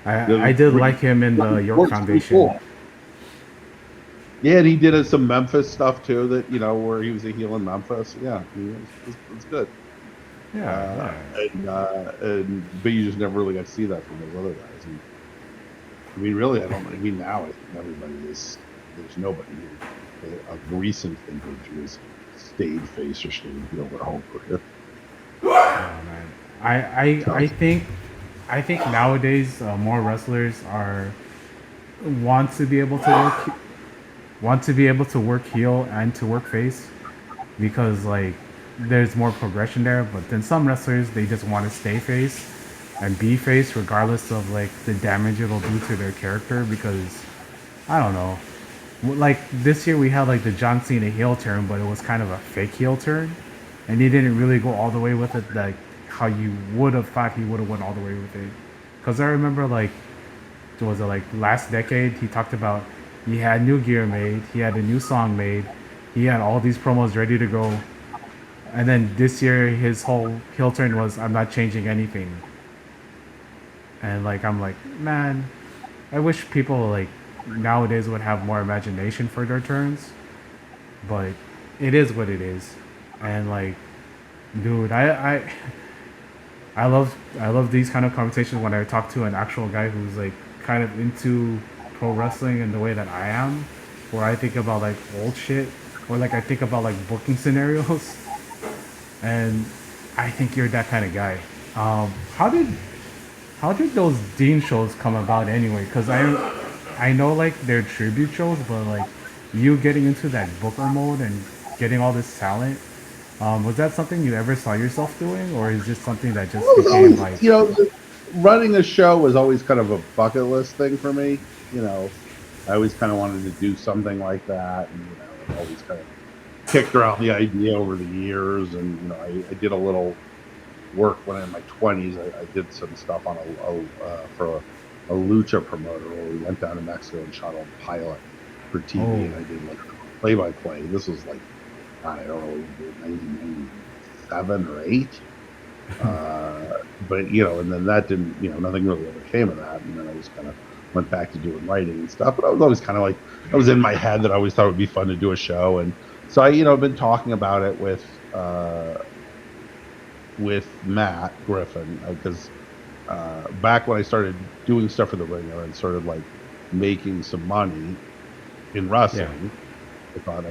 I did Ricky like him in the York Morton's pretty Foundation. cool. Yeah, and he did some Memphis stuff too. That where he was a heel in Memphis. Yeah, it's good. Yeah, yeah. But you just never really got to see that from those other guys. And I mean, really, I don't. I mean, now I think everybody is. There's nobody of recent vintage who has stayed face or stayed heel their whole career. Oh man, I I So, I think I think nowadays more wrestlers are want to be able to work heel and to work face because like there's more progression there. But then some wrestlers they just want to stay face and be face regardless of like the damage it'll do to their character because I don't know. Like this year we had like the John Cena heel turn, but it was kind of a fake heel turn, and he didn't really go all the way with it like how you would have thought he would have went all the way with it. Because I remember like was it like last decade he talked about he had new gear made, he had a new song made, he had all these promos ready to go, and then this year his whole heel turn was I'm not changing anything, and like I'm like man, I wish people like nowadays would have more imagination for their turns, but it is what it is, and like dude, I love these kind of conversations when I talk to an actual guy who's like kind of into pro wrestling in the way that I am, where I think about like old shit, or like I think about like booking scenarios, and I think you're that kind of guy. How did those Dean shows come about anyway? Because I know like they're tribute shows, but like you getting into that booker mode and getting all this talent, was that something you ever saw yourself doing, or is just something that it just was became always, like, running a show was always kind of a bucket list thing for me. I always kind of wanted to do something like that, and I've always kind of kicked around the idea over the years, and I did a little work when in my 20s. I did some stuff on for a lucha promoter where we went down to Mexico and shot a pilot for TV, oh, and I did like play by play. This was like I don't know, 1997 or eight. But and then that didn't, nothing really ever came of that, and then I just kind of went back to doing writing and stuff. But I was always kind of like, I was in my head that I always thought it would be fun to do a show, and so I've been talking about it with Matt Griffin because back when I started doing stuff for the Ringer and started like making some money in yeah, wrestling, I thought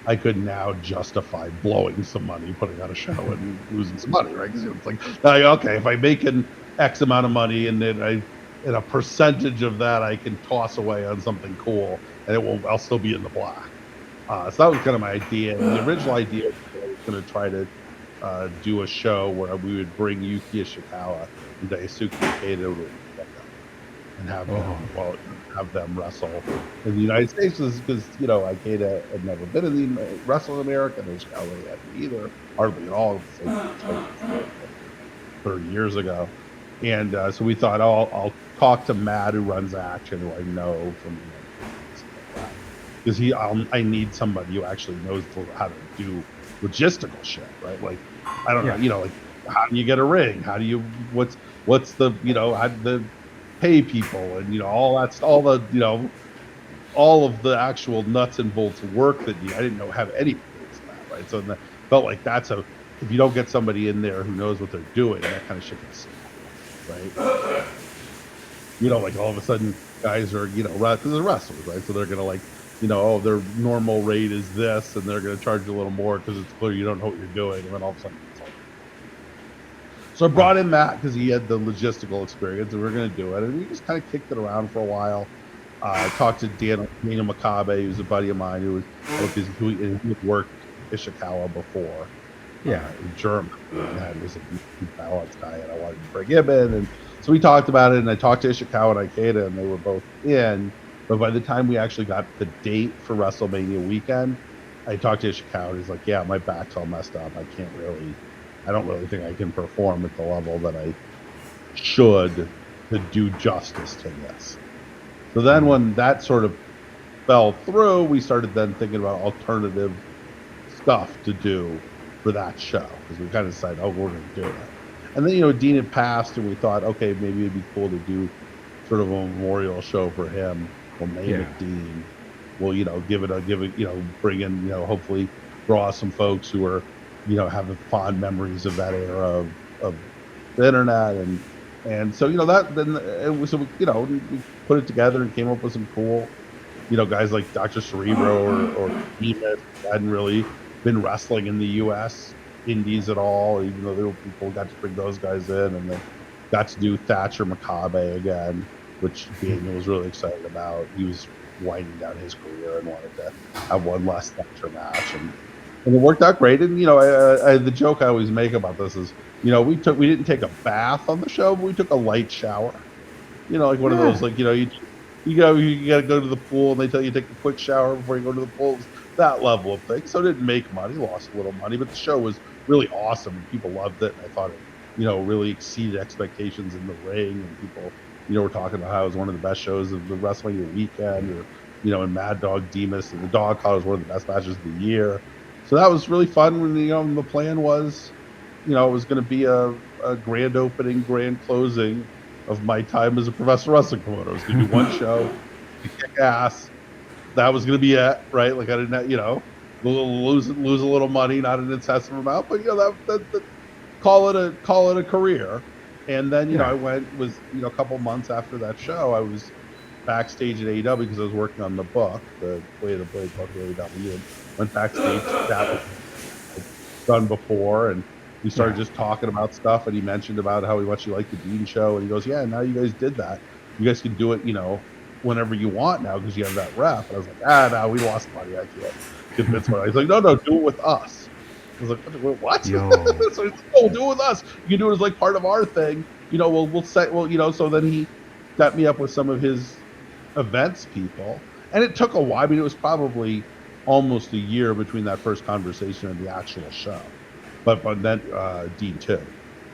I could now justify blowing some money, putting on a show, and losing some money, right? Because it's like, okay, if I make an X amount of money, and then and a percentage of that I can toss away on something cool, and I'll still be in the black. So that was kind of my idea. And the original idea was I was going to try to do a show where we would bring Yuki Ishikawa and Daisuke Ikeda and have them wrestle in the United States because Ikeda had never been in the wrestle in America, and Ishikawa really hadn't either, hardly at all. Like 30 years ago, and so we thought, oh, I'll talk to Matt who runs Action, who I know from because I need somebody who actually knows how to do logistical shit, right? Like I don't know, yeah, like how do you get a ring? How do you what's the how do the pay people and all that's all the all of the actual nuts and bolts work that I didn't know have any place of that, right? So felt like if you don't get somebody in there who knows what they're doing, that kind of shit gets right. Like all of a sudden guys are because they're wrestlers, right? So they're gonna like oh, their normal rate is this, and they're gonna charge you a little more because it's clear you don't know what you're doing, and then all of a sudden it's like. So I brought in Matt because he had the logistical experience, and we are going to do it. And we just kind of kicked it around for a while. I talked to Daniel Makabe, who's a buddy of mine who had worked Ishikawa before. Yeah. in Germany, and was a balance guy, and I wanted to bring him in, and so we talked about it, and I talked to Ishikawa and Ikeda, and they were both in. But by the time we actually got the date for WrestleMania weekend, I talked to Ishikawa, and he's like, "Yeah, my back's all messed up. I don't really think I can perform at the level that I should to do justice to this." So then, when that sort of fell through, we started then thinking about alternative stuff to do for that show because we kind of decided, oh, we're going to do it. And then Dean had passed, and we thought, okay, maybe it'd be cool to do sort of a memorial show for him. We'll name Yeah. it Dean. We'll give it bring in hopefully draw some folks who are having fond memories of that era of the internet and so that then it was we put it together and came up with some cool guys like Dr. Cerebro or Demas hadn't really been wrestling in the U.S. Indies at all, even though there were people got to bring those guys in, and then got to do Thatcher Makabe again, which Daniel was really excited about. He was winding down his career and wanted to have one last Thatcher match, and it worked out great. And the joke I always make about this is, we didn't take a bath on the show, but we took a light shower. Like one of those, like you got to go to the pool, and they tell you to take a quick shower before you go to the pool. That level of thing. So it didn't make money, lost a little money, but the show was really awesome, and people loved it. And I thought it, really exceeded expectations in the ring, and people, were talking about how it was one of the best shows of the WrestleMania weekend, or and Mad Dog Demas and the Dog Collar was one of the best matches of the year. So that was really fun. When the plan was, it was going to be a grand opening, grand closing of my time as a professional wrestling promoter. I was going to do one show, kick ass. That was going to be it, right? Like I didn't, lose a little money, not an excessive amount, but that call it a career. And then I was a couple months after that show, I was backstage at AEW because I was working on the book, the Way of the Blade book at AEW, and went backstage. That was done before, and we started just talking about stuff, and he mentioned about how much he liked the Dean show, and he goes, "Yeah, now you guys did that. You guys can do it, whenever you want now because you have that rep." And I was like, no, we lost money. I can't convince money. He's like, no, do it with us. I was like, what? So he's like, oh, do it with us. You can do it as like part of our thing. We'll say, so then he set me up with some of his events people, and it took a while. I mean, it was probably almost a year between that first conversation and the actual show. But then Dean too.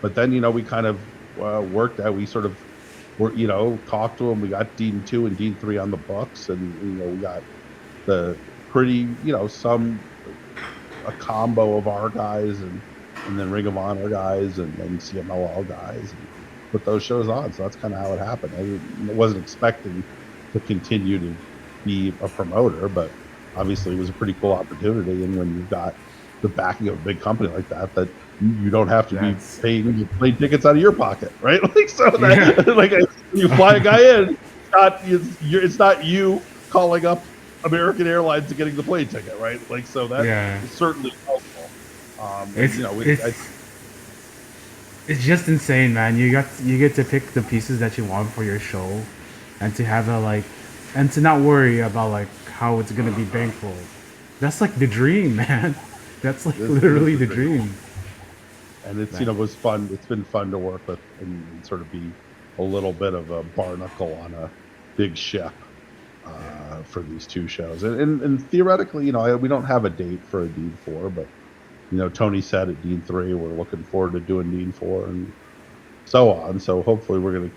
But then we kind of worked out. We sort of talked to him. We got Dean 2 and Dean 3 on the books, and we got the pretty a combo of our guys and then Ring of Honor guys and then CMLL guys, and put those shows on. So that's kind of how it happened. I wasn't expecting to continue to be a promoter, but obviously it was a pretty cool opportunity. And when you've got the backing of a big company like that you don't have to be paying plane tickets out of your pocket, right? Like so that like you fly a guy in, it's not you calling up American Airlines and getting the plane ticket, right? Like so that is certainly helpful. It's just insane, man. You get to pick the pieces that you want for your show, and to have and to not worry about like how it's gonna be bankroll. That's like the dream, man. That's like literally the dream. And it's it was fun. It's been fun to work with and sort of be a little bit of a barnacle on a big ship for these two shows. And theoretically, we don't have a date for a Dean 4, but Tony said at Dean 3 we're looking forward to doing Dean 4 and so on. So hopefully we're gonna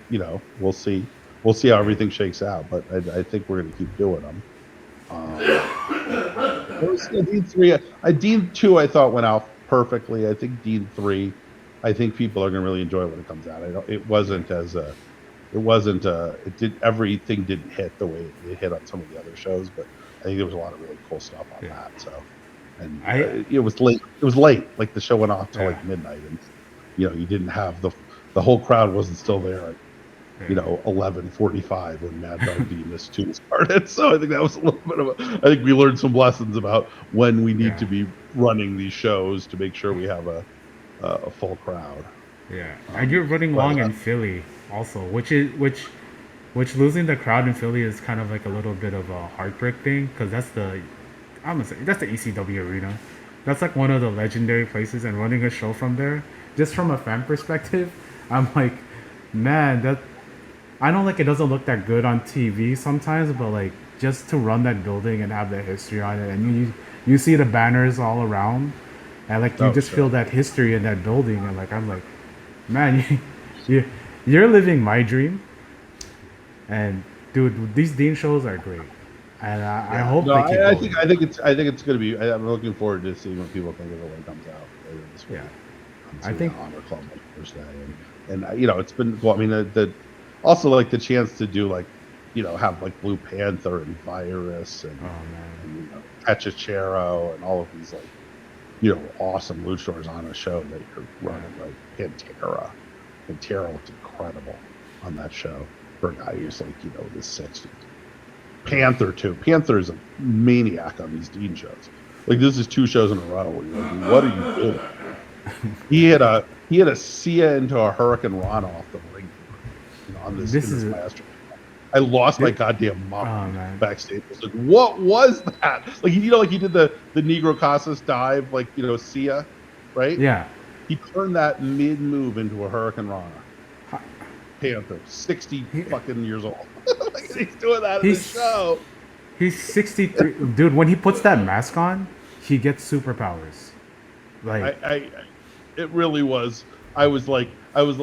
we'll see how everything shakes out. But I think we're gonna keep doing them. Dean 3, Dean 2 I thought went out perfectly. I think Dean 3, I think people are going to really enjoy when it comes out. Everything didn't hit the way it hit on some of the other shows, but I think there was a lot of really cool stuff on that. So, and it was late. It was late. Like the show went off till like midnight, and you didn't have the whole crowd wasn't still there at 11:45 when Mad Dog Demas 2 started. So I think that was a little bit of I think we learned some lessons about when we need to be running these shows to make sure we have a full crowd. Yeah, and you're running long in Philly also, which losing the crowd in Philly is kind of like a little bit of a heartbreak thing because that's the ECW arena. that's like one of the legendary places, and running a show from there, just from a fan perspective, I'm like, man, that I know like it doesn't look that good on TV sometimes, but like just to run that building and have that history on it, and you see the banners all around, and like you Oh, just feel sure. that history in that building, and like I'm like, man, you you're living my dream, and dude, these Dean shows are great, and I Yeah. hope No, they keep going. I think it's going to be. I'm looking forward to seeing what people think of it when it comes out later this Yeah, week. I'm I seeing the think. Honor Club on Thursday, and you know, it's been well. I mean, the also like the chance to do like, you know, have like Blue Panther and Virus Oh man, and you know, Pachachero and all of these like, you know, awesome luchadors on a show that you're yeah, running. Like Pantera. Pantera looked incredible on that show for a guy who's like, you know, in his 60s. Panther too. Panther is a maniac on these Dean shows. Like this is 2 shows in a row where you're like, what are you doing? He had a Sia into a Hurricane Rana off the ring, you know, on this this in this is last. I lost my it. goddamn Oh mind man, backstage. I was like, what was that? Like you know, like he did the Negro Casas dive, like you know, Sia, right? yeah. He turned that mid move into a Hurricane Rana. Panther, 60 He, fucking years old. Like, he's doing that in the he's show. he's 63, dude. When he puts that mask on, he gets superpowers. Like I it really was. I was,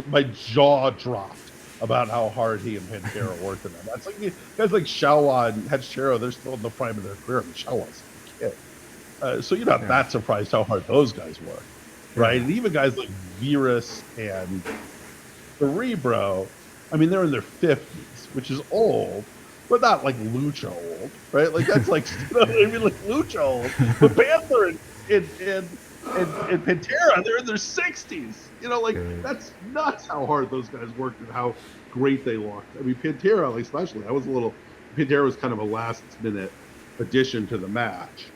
my jaw dropped about how hard he and Pantera worked in that. That's like guys like Shawa and Hachiro, they're still in the prime of their career. And Shawa's a kid. So you're not yeah, that surprised how hard those guys work, yeah. right? And even guys like Virus and Cerebro, I mean, they're in their 50s, which is old, but not like Lucha old, right? Like that's like, you know what I mean, like Lucha old. But Panther and Pantera, they're in their 60s. You know, like Dude. that's nuts how hard those guys worked and how great they looked. I mean, Pantera, like, especially, I was a little. Pantera was kind of a last minute addition to the match.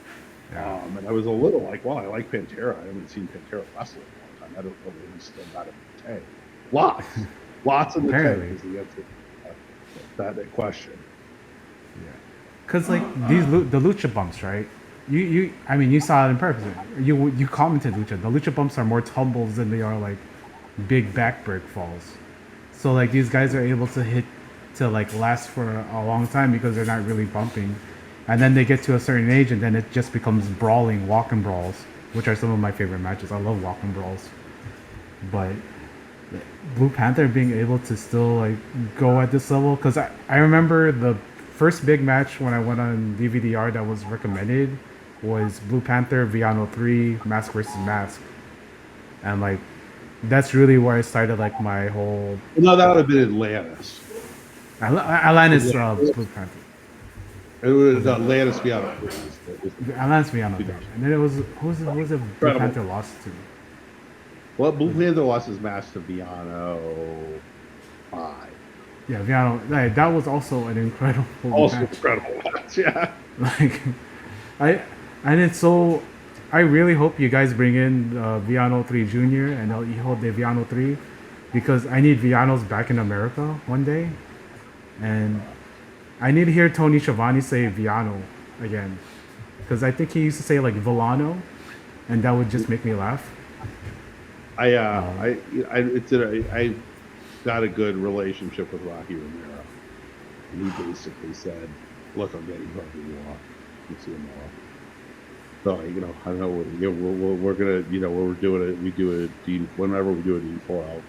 Yeah. And I was a little like, well, I like Pantera. I haven't seen Pantera wrestle in a long time. I don't know if he's still got it in the tank. Lots in the tank Apparently, is the answer to that question. yeah. Cause like the lucha bumps, right? I mean, you saw it in person. You commented lucha. The lucha bumps are more tumbles than they are like big back break falls. So like these guys are able to hit to like last for a long time because they're not really bumping, and then they get to a certain age and then it just becomes brawling, walking brawls, which are some of my favorite matches. I love walking brawls, but Blue Panther being able to still like go at this level, because I remember the first big match when I went on DVDR that was recommended was Blue Panther Viano 3 Mask versus Mask, and like that's really where I started like my whole Well, no, that would have been Atlantis. Atlantis Blue Panther. It was Was it Atlantis Fiata. Atlantis Viano 3? And then it was who's it Blue Incredible. Panther lost to? Well, Blue Was it Panther lost his match to Viano 5. yeah Viano? That was also an incredible Also match. incredible match. Yeah. Like I and it's so I really hope you guys bring in Viano 3 Junior and El Hijo de Viano 3 because I need Vianos back in America one day, and I need to hear Tony Schiavone say Viano again because I think he used to say like Volano, and that would just make me laugh. Um, I got a good relationship with Rocky Romero, and he basically said, "Look, I'm getting whoever you want. You see him all." So you know, I don't know. We're gonna, you know, when we're doing it, we do a Dean. Whenever we do a Dean 4,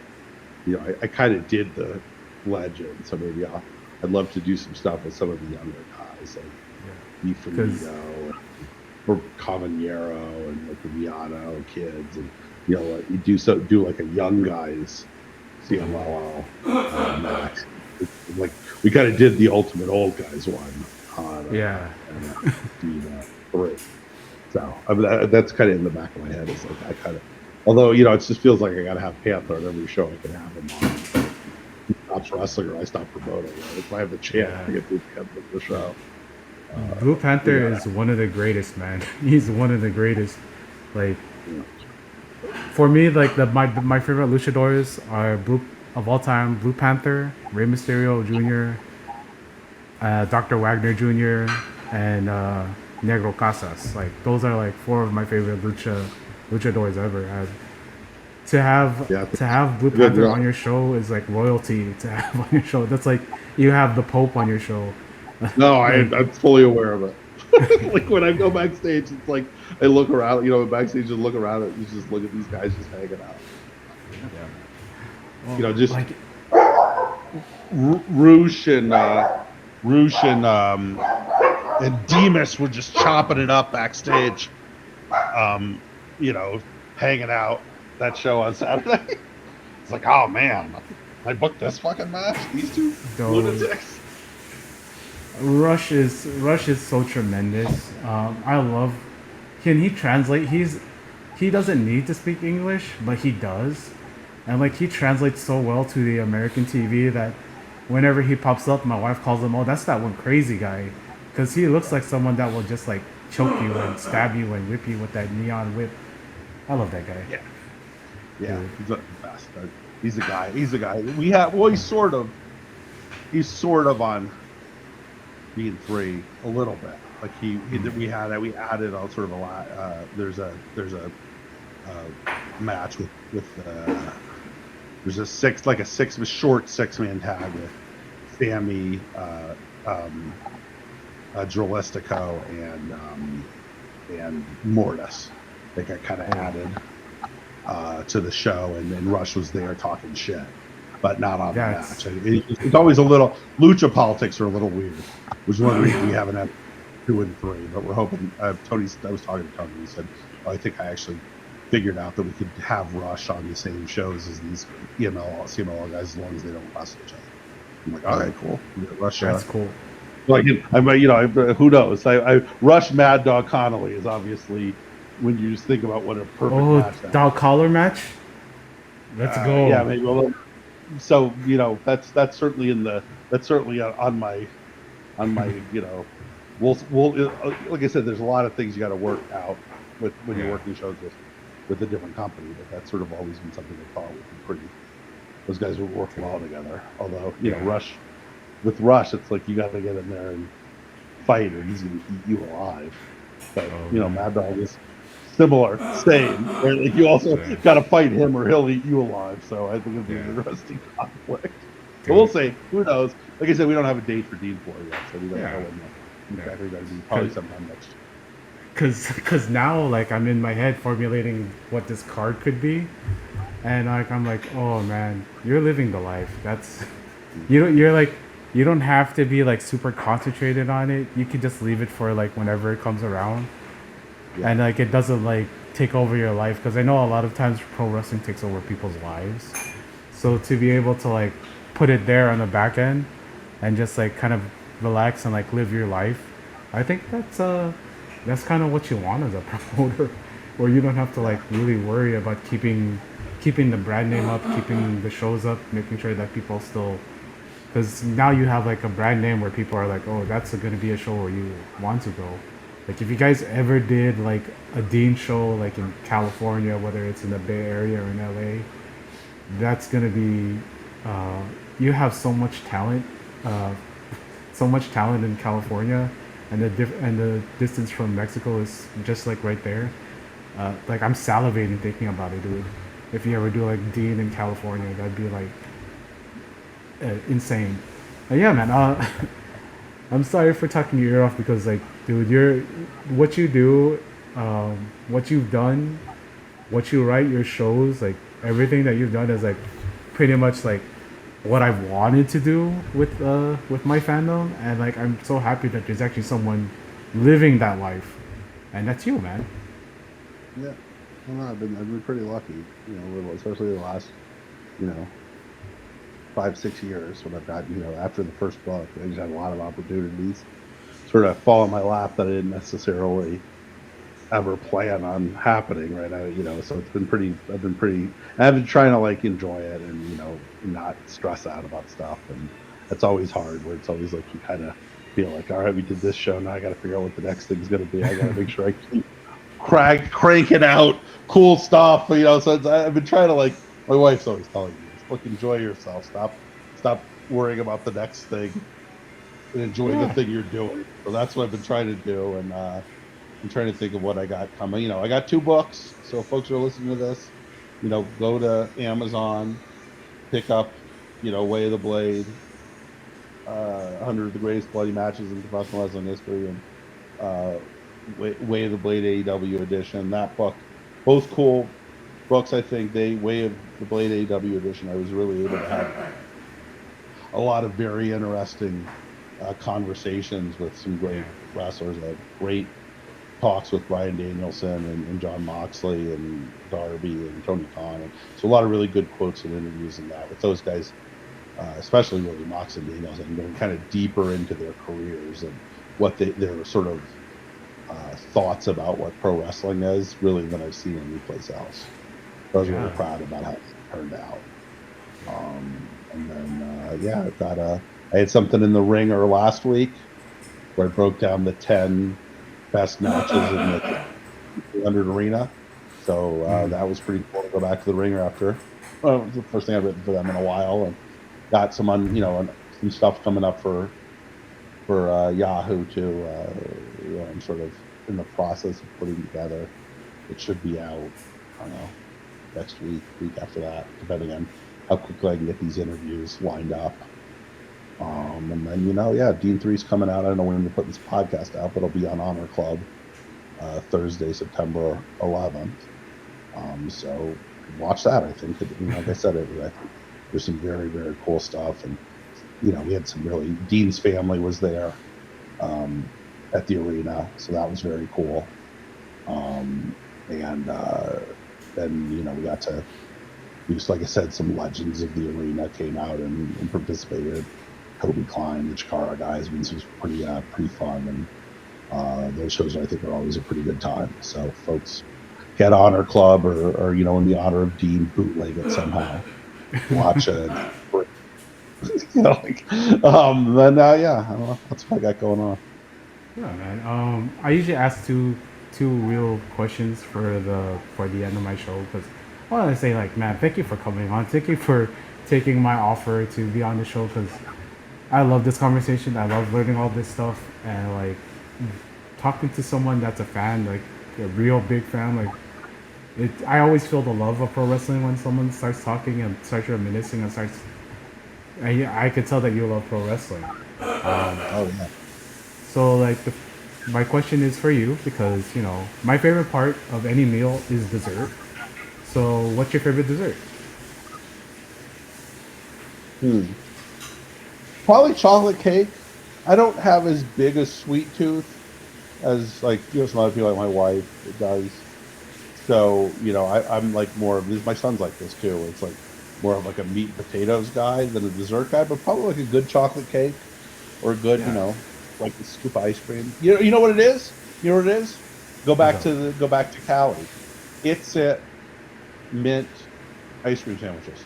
you know, I kind of did the legend, so maybe I'd love to do some stuff with some of the younger guys like because Ifamino or Cavagnero and like the Viano kids, and you know, like, you do like a young guys CMLL match. Like we kind of did the Ultimate Old Guys one on yeah, the 3. So I mean, that's kind of in the back of my head. It's like I kind of, although you know, it just feels like I got to have Panther on every show I can have him on. He stops wrestling or I stop promoting. Right? If I have the chance to yeah. get Blue Panther on the show, Blue we Panther gotta is one of the greatest, man. He's one of the greatest. Like you know, for me, like my favorite luchadors are Blue of all time: Blue Panther, Rey Mysterio Jr., Dr. Wagner Jr., and Negro Casas. Like those are like four of my favorite luchadors ever. And Yeah, to have Blue good Panther job. on your show is like royalty to have on your show. That's like you have the Pope on your show. No, Like I'm fully aware of it. Like when I go backstage, it's like I look around, backstage and look around and you just look at these guys just hanging out. yeah, Just like Roosh and Demas were just chopping it up backstage. Um, you know, hanging out that show on Saturday. It's like, oh man, I booked this fucking match. These two those lunatics. Rush is so tremendous. I love. Can he translate? He doesn't need to speak English, but he does, and like he translates so well to the American TV that whenever he pops up, my wife calls him, "Oh, that's that one crazy guy," because he looks like someone that will just like choke you and stab you and whip you with that neon whip. I love that guy. Yeah, yeah, Dude. he's the best. He's the guy. He's the guy. We have. Well, He's sort of on being free a little bit. Like we added on sort of a lot. There's a match with there's a short 6-man tag with Sammy, Drolistico, and Mortis. They got kind of added to the show, and then Rush was there talking shit, but not on the match. It's always a little lucha politics are a little weird, which is one of the reasons we haven't had 2 and 3. But we're hoping. I was talking to Tony. He said, I think I actually figured out that we could have Rush on the same shows as these CMLL guys as long as they don't wrestle each other. I'm like, all right, cool. Rush. That's cool. Like, who knows? Rush Mad Dog Connolly is obviously when you just think about what a perfect match. Dog collar match. Let's go. Yeah, maybe. Well, so that's certainly on my we'll like I said, there's a lot of things you got to work out when you're working shows with a different company, but that's sort of always been something I thought would be pretty. Those guys would work well together. Although Rush, it's like you got to get in there and fight, or he's going to eat you alive. But Mad Dog is similar, same. Right? Like you also got to fight him, or he'll eat you alive. So I think it'll be an interesting conflict. But we'll see. Who knows? Like I said, we don't have a date for Dean for yet, so we don't know when exactly going to be. Probably sometime next year. Cause now like I'm in my head formulating what this card could be, and I'm like, oh man, you're living the life. That's you don't have to be like super concentrated on it. You can just leave it for like whenever it comes around, and like it doesn't like take over your life. Because I know a lot of times pro wrestling takes over people's lives, so to be able to like put it there on the back end and just like kind of relax and like live your life, I think that's kind of what you want as a promoter, where you don't have to like really worry about keeping the brand name up, keeping the shows up, making sure that people still, because now you have like a brand name where people are like, oh, that's going to be a show where you want to go. Like if you guys ever did like a Dean show like in California, whether it's in the Bay Area or in LA, that's going to be you have so much talent in California. And the distance from Mexico is just like right there. Like I'm salivating thinking about it, dude. If you ever do like Dean in California, that'd be like insane. Yeah, man. I'm sorry for talking your ear off because like, dude, what you do, what you've done, what you write, your shows, like everything that you've done is like pretty much like what I've wanted to do with my fandom, and like I'm so happy that there's actually someone living that life, and that's you, man. Yeah, well, I've been pretty lucky, especially the last 5-6 years when I've got after the first book, I just had a lot of opportunities sort of fall in my lap that I didn't necessarily ever plan on happening, right? So it's been pretty. I've been trying to like enjoy it and not stress out about stuff, and it's always hard. Where it's always like you kind of feel like, all right, we did this show, now I got to figure out what the next thing's going to be. I got to make sure I keep cranking out cool stuff, So I've been trying to like. My wife's always telling me, "Look, enjoy yourself. Stop worrying about the next thing." And enjoy the thing you're doing. So that's what I've been trying to do, and I'm trying to think of what I got coming. I got 2 books. So if folks are listening to this, go to Amazon, pick up, Way of the Blade, 100 of the greatest bloody matches in professional wrestling history, and uh, Way of the Blade AEW edition. That book, both cool books. I think Way of the Blade AEW edition, I was really able to have a lot of very interesting conversations with some great wrestlers. I had great talks with Bryan Danielson and John Moxley and Darby and Tony Khan. And so a lot of really good quotes and interviews in that with those guys, especially really Moxley and Danielson, going kind of deeper into their careers and what their sort of thoughts about what pro wrestling is, really, than I've seen anyplace else. I was really proud about how it turned out. And then, I had something in the Ringer last week where I broke down the 10 best matches in the 200 arena. So that was pretty cool to go back to the Ringer after. Well, it was the first thing I've written for them in a while, and got some some stuff coming up for Yahoo too. I'm sort of in the process of putting together. It should be out, I don't know, next week after that, depending on how quickly I can get these interviews lined up. And then, Dean 3's coming out. I don't know when we're putting this podcast out, but it'll be on Honor Club Thursday, September 11th. So watch that. I think, like I said, I think there's some very, very cool stuff. And, we had some really, Dean's family was there at the arena. So that was very cool. And then, we got to, just like I said, some legends of the arena came out and participated. Kobe Klein, the Chikara guys. I mean, this was pretty fun, and those shows I think are always a pretty good time. So folks, get Honor Club or in the honor of Dean, bootleg it somehow. Watch it. Then I don't know. That's what I got going on. Yeah, man. I usually ask two real questions for the end of my show, because I want to say, like, man, thank you for coming on. Thank you for taking my offer to be on the show, because I love this conversation. I love learning all this stuff, and like talking to someone that's a fan, like a real big fan. Like I always feel the love of pro wrestling when someone starts talking and starts reminiscing and starts. I could tell that you love pro wrestling. Oh yeah. So like my question is for you, because my favorite part of any meal is dessert. So what's your favorite dessert? Probably chocolate cake. I don't have as big a sweet tooth as some other people, like my wife does. So I'm like more of this. My son's like this too. It's like more of like a meat and potatoes guy than a dessert guy, but probably like a good chocolate cake or a good like a scoop of ice cream. You know what it is? You know what it is? Go back to Cali. It's mint ice cream sandwiches.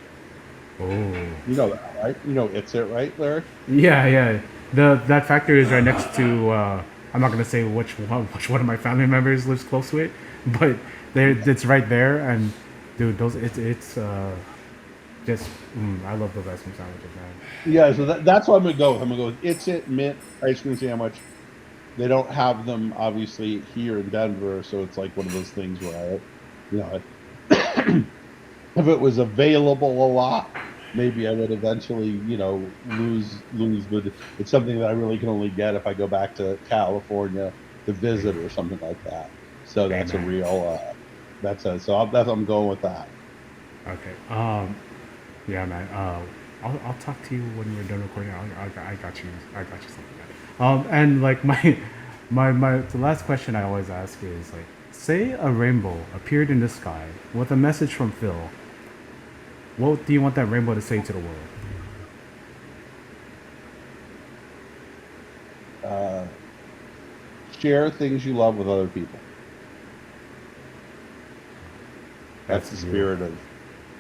Oh. You know that, right? It's it, right, Larry? Yeah. That factory is right next to. I'm not gonna say which one of my family members lives close to it, but it's right there. And dude, it's just I love those ice cream sandwiches, man. Yeah, so that's what I'm gonna go with. I'm gonna go with It's It mint ice cream sandwich. They don't have them obviously here in Denver, so it's like one of those things where if it was available a lot, maybe I would eventually, lose. But it's something that I really can only get if I go back to California to visit or something like that. So that's a real. I'm going with that. Okay. Yeah, man. I'll talk to you when we're done recording. I got you something. And like the last question I always ask is like, say a rainbow appeared in the sky with a message from Phil. What do you want that rainbow to say to the world? Share things you love with other people. That's the spirit of.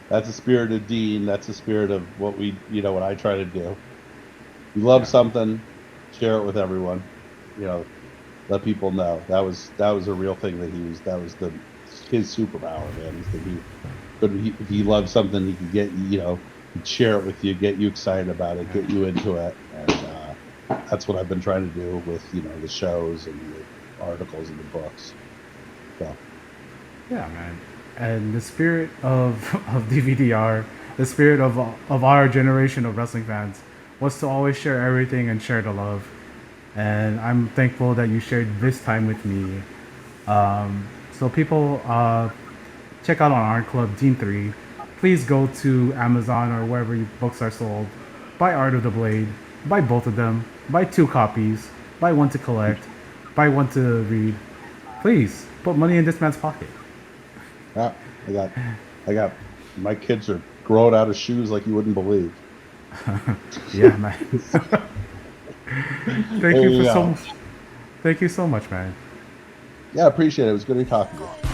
That's the spirit of Dean. That's the spirit of what what I try to do. You love something, share it with everyone. Let people know. That was a real thing that he was. That was his superpower, man. If he loved something, he could get he'd share it with you, get you excited about it, get you into it, and that's what I've been trying to do with the shows and articles and the books. So Yeah, man. And the spirit of of DVDR, the spirit of our generation of wrestling fans, was to always share everything and share the love. And I'm thankful that you shared this time with me. So people, check out on our club Team 3. Please go to Amazon or wherever books are sold. Buy Art of the Blade. Buy both of them. Buy 2 copies. Buy one to collect. Buy one to read. Please put money in this man's pocket. yeah, I got my kids are growing out of shoes like you wouldn't believe. Yeah, man. Thank There you you for go. Thank you so much, man. Yeah, I appreciate it. It was good to talk to you.